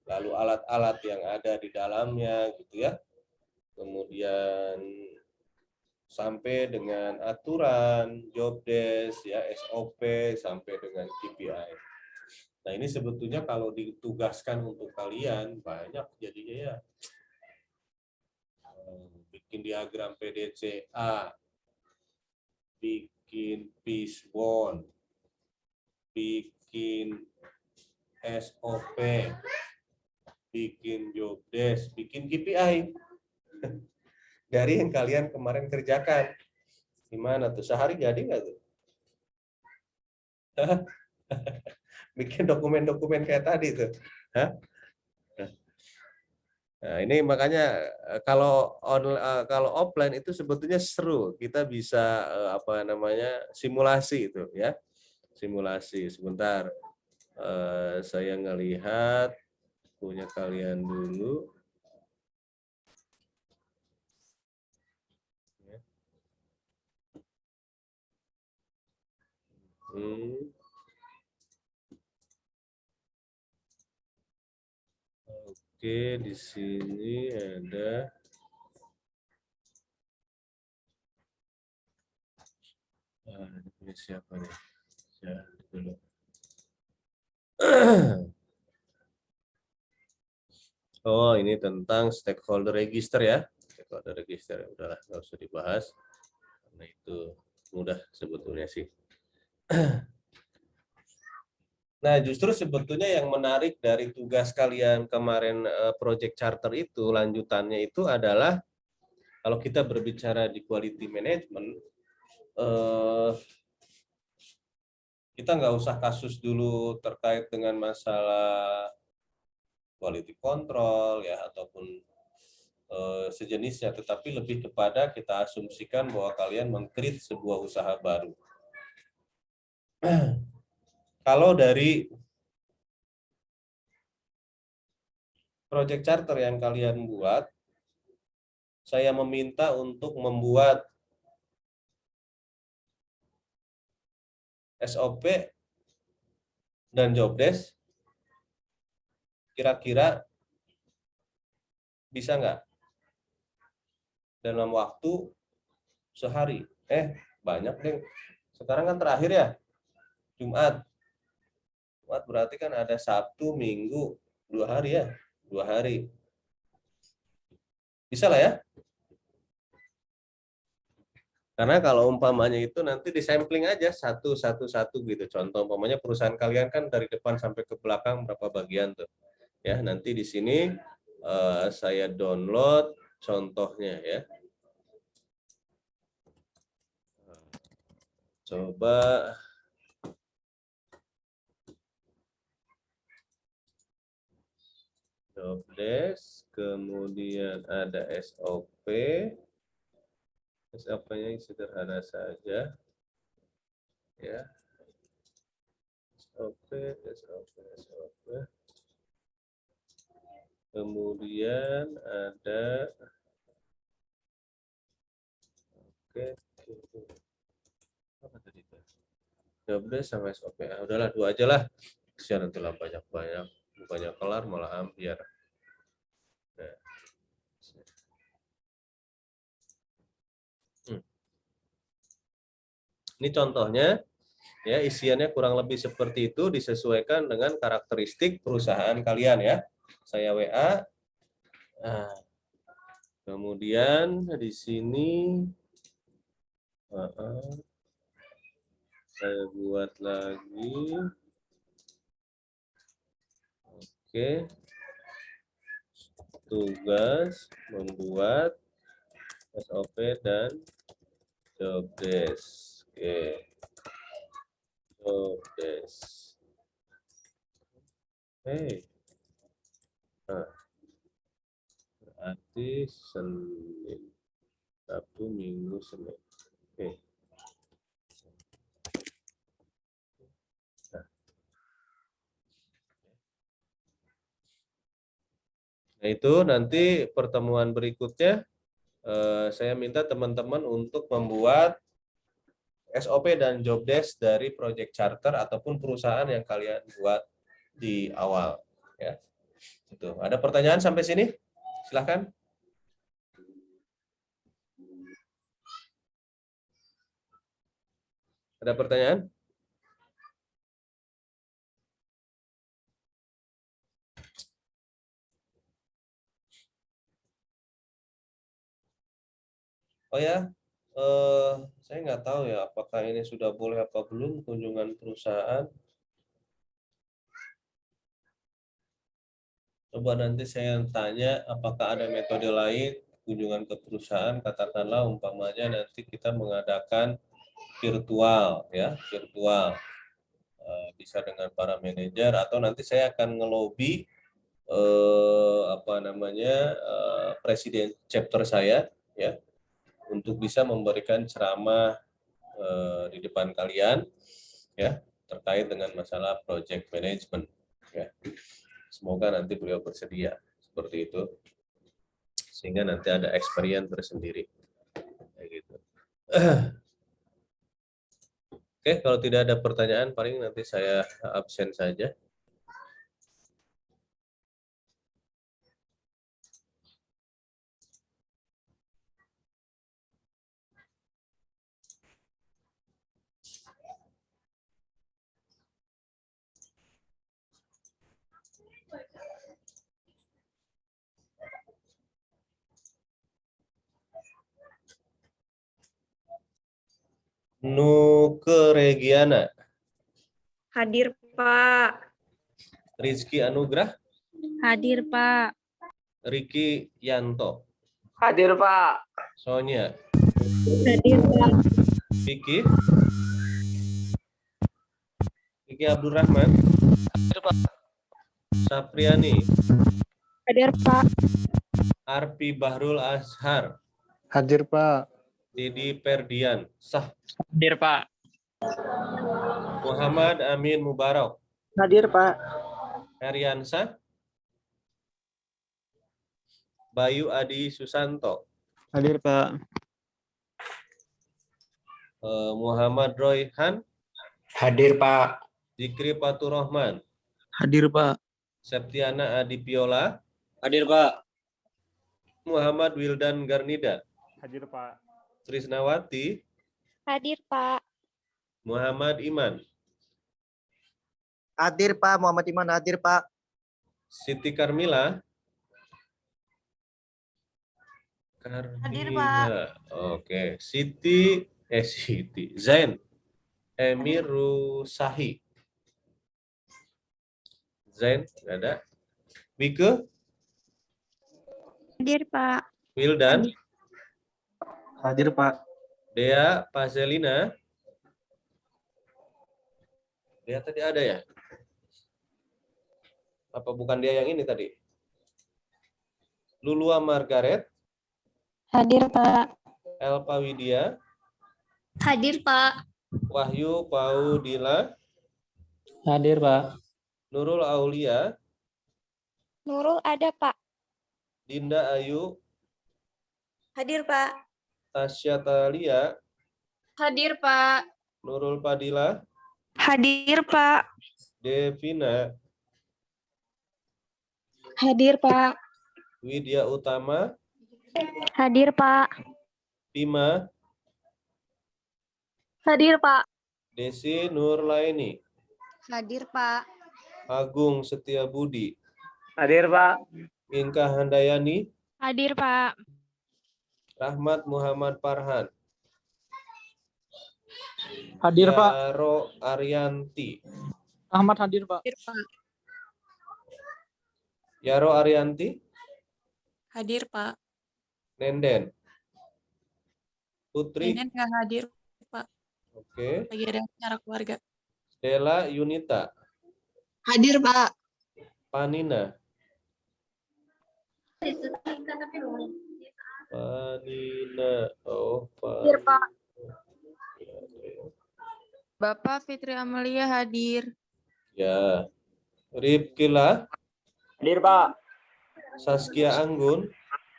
lalu alat-alat yang ada di dalamnya, gitu ya. Kemudian sampai dengan aturan, job desk, ya, SOP, sampai dengan KPI. Nah, ini sebetulnya kalau ditugaskan untuk kalian banyak jadinya, ya. Bikin diagram PDCA, bikin fishbone, bikin SOP, bikin job desk, bikin KPI dari yang kalian kemarin kerjakan. Gimana tuh? Sehari jadi nggak tuh? Bikin dokumen-dokumen kayak tadi tuh. Hah? Nah, ini makanya kalau offline itu sebetulnya seru. Kita bisa apa namanya, simulasi itu, ya. Simulasi. Sebentar. Saya ngelihat punya kalian dulu. Oke, di sini ada ini siapa nih? Ya, dulu. Oh, ini tentang stakeholder register ya. Stakeholder register, udahlah, nggak usah dibahas. Karena itu mudah sebetulnya sih. Nah, justru sebetulnya yang menarik dari tugas kalian kemarin Project Charter itu, lanjutannya itu adalah kalau kita berbicara di quality management, kita nggak usah kasus dulu terkait dengan masalah quality control ya ataupun sejenisnya, tetapi lebih kepada kita asumsikan bahwa kalian meng-create sebuah usaha baru. Kalau dari project charter yang kalian buat, saya meminta untuk membuat SOP dan job desk, kira-kira bisa nggak dalam waktu sehari? Banyak deh. Sekarang kan terakhir ya, Jumat. Jumat berarti kan ada Sabtu, Minggu, 2 hari ya, 2 hari. Bisa lah ya. Karena kalau umpamanya itu nanti disampling aja satu gitu. Contoh umpamanya perusahaan kalian kan dari depan sampai ke belakang berapa bagian tuh. Ya, nanti di sini saya download contohnya ya. Coba job desk, kemudian ada SOP. SOP-nya sederhana saja. Ya. SOP, SOP, SOP. Kemudian ada apa tadi? Job desk sama SOP. Udahlah 2 aja lah. Kesian nanti lah banyak-banyak. Bukannya kelar malah ambiar. Nah. Ini contohnya, ya isiannya kurang lebih seperti itu disesuaikan dengan karakteristik perusahaan kalian ya. Saya WA. Nah, kemudian di sini saya buat lagi. Oke. Tugas membuat SOP dan job desk. Oke. Job desk. Nah, berarti Senin, Sabtu, Minggu, Senin. Oke. Nah, itu nanti pertemuan berikutnya saya minta teman-teman untuk membuat SOP dan job desk dari project charter ataupun perusahaan yang kalian buat di awal. Ya, itu. Ada pertanyaan sampai sini? Silahkan. Ada pertanyaan? Oh ya, saya nggak tahu ya apakah ini sudah boleh apa belum kunjungan perusahaan. Coba nanti saya tanya apakah ada metode lain kunjungan ke perusahaan, katakanlah umpamanya nanti kita mengadakan virtual ya, virtual bisa dengan para manajer atau nanti saya akan ngelobi presiden chapter saya ya untuk bisa memberikan ceramah di depan kalian ya terkait dengan masalah project management ya. Semoga nanti beliau bersedia seperti itu sehingga nanti ada experience tersendiri kayak gitu. Oke, kalau tidak ada pertanyaan paling nanti saya absen saja. Nuke Regiana. Hadir, Pak. Rizky Anugrah. Hadir, Pak. Riki Yanto. Hadir, Pak. Sonia. Hadir, Pak. Vicky. Vicky Abdurrahman. Hadir, Pak. Sapriani. Hadir, Pak. Arpi Bahrul Azhar. Hadir, Pak. Didi Perdian. Sah. Hadir, Pak. Muhammad Amin Mubarak. Hadir, Pak. Heriansa. Bayu Adi Susanto. Hadir, Pak. Muhammad Royhan. Hadir, Pak. Zikri Faturrahman. Hadir, Pak. Septiana Adipiola. Hadir, Pak. Muhammad Wildan Garnida. Hadir, Pak. Trisnawati. Hadir, Pak. Muhammad Iman. Hadir, Pak. Muhammad Iman hadir, Pak. Siti Karmila. Hadir, Pak. Oke. Siti Zain Emirusahi. Zain nggak ada. Wike. Hadir, Pak. Wildan. Hadir, Pak. Dea Pazelina. Dea tadi ada ya? Apa bukan dia yang ini tadi? Lulua Margaret. Hadir, Pak. Elpa Widya. Hadir, Pak. Wahyu Paudila. Hadir, Pak. Nurul Aulia. Nurul ada, Pak. Dinda Ayu. Hadir, Pak. Tasya Talia. Hadir, Pak. Nurul Padilla. Hadir, Pak. Devina. Hadir, Pak. Widya Utama. Hadir, Pak. Bima. Hadir, Pak. Desi Nurlaini. Hadir, Pak. Agung Setiabudi. Hadir, Pak. Inka Handayani. Hadir, Pak. Rahmat Muhammad Farhan. Hadir, Pak. Yaro Arianti. Ahmad hadir, Pak. Hadir, Pak. Yaro Arianti. Hadir, Pak. Nenden. Putri. Nenen nggak hadir, Pak. Oke. Lagi ada acara keluarga. Stella Yunita. Hadir, Pak. Panina. Panina. Oh, Hadir, Pak. Panina. Bapak Fitri Amelia hadir. Ya. Ripkila. Hadir, Pak. Saskia Anggun.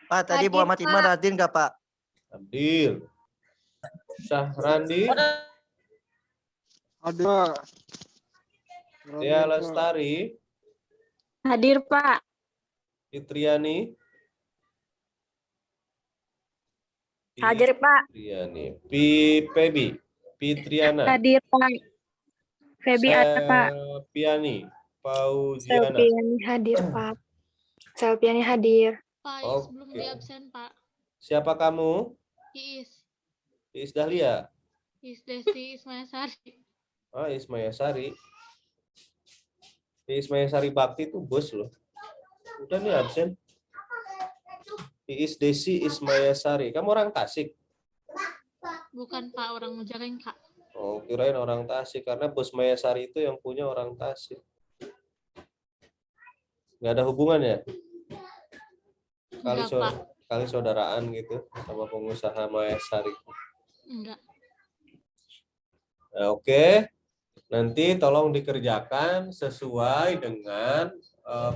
Pak, tadi Hadir, Muhammad Pak. Iman hadir nggak, Pak? Hadir. Syahrandi. Hadir, Pak. Dea Lestari. Hadir, Pak. Fitriani. Hadir, Pak. Fitriani. Pebi. Fitriana. Hadir, Pak. Febi ada, Pak. Piani. Pauziana. Selpiani hadir, Pak. Selpiani hadir. Pak, Oke. sebelum di absen, Pak. Siapa kamu? Iis. Iis Dahlia. Iis Desti Ismayasari. Oh, Ismaya Sari. Ismaya Sari Bakti itu bos loh. Udah nih absen. Iis Desi Ismaya Sari. Kamu orang Tasik? Bukan, Pak, orang Majalengka. Oh, kirain orang Tasik karena bos Maya Sari itu yang punya orang Tasik. Nggak ada hubungannya? Enggak, Pak. Kali saudaraan gitu sama pengusaha Maya Sari. Enggak. Nah, oke. Nanti tolong dikerjakan sesuai dengan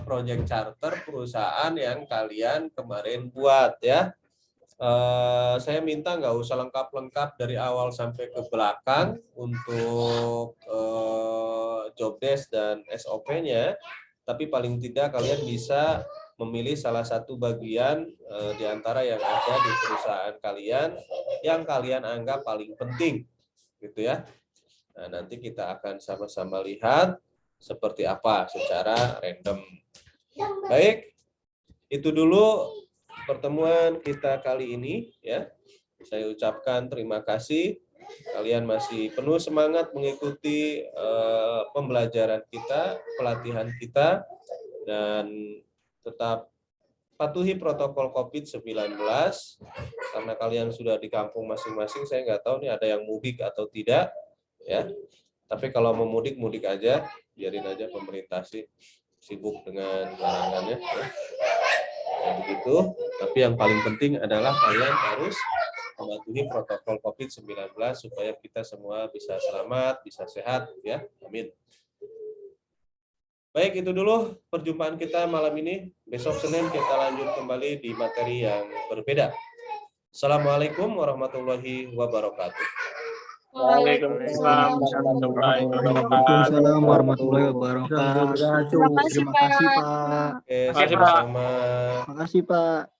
proyek charter perusahaan yang kalian kemarin buat ya. Saya minta nggak usah lengkap-lengkap dari awal sampai ke belakang untuk job desk dan SOP-nya, tapi paling tidak kalian bisa memilih salah satu bagian di antara yang ada di perusahaan kalian yang kalian anggap paling penting, gitu ya. Nah, nanti kita akan sama-sama lihat seperti apa secara random. Baik, itu dulu pertemuan kita kali ini ya. Saya ucapkan terima kasih. Kalian masih penuh semangat mengikuti pembelajaran kita, pelatihan kita, dan tetap patuhi protokol COVID-19. Karena kalian sudah di kampung masing-masing, saya nggak tahu nih ada yang mudik atau tidak, ya. Tapi kalau mau mudik, mudik aja, biarin aja pemerintah sih sibuk dengan larangannya. Ya. Ya, begitu. Tapi yang paling penting adalah kalian harus mematuhi protokol COVID-19 supaya kita semua bisa selamat, bisa sehat, ya. Amin. Baik, itu dulu perjumpaan kita malam ini. Besok Senin kita lanjut kembali di materi yang berbeda. Assalamualaikum warahmatullahi wabarakatuh. Waalaikumsalam warahmatullahi wabarakatuh. Terima kasih, Terima kasih, Pak. Pak. Oke, Makasih, Pak. sama-sama. Makasih, Pak.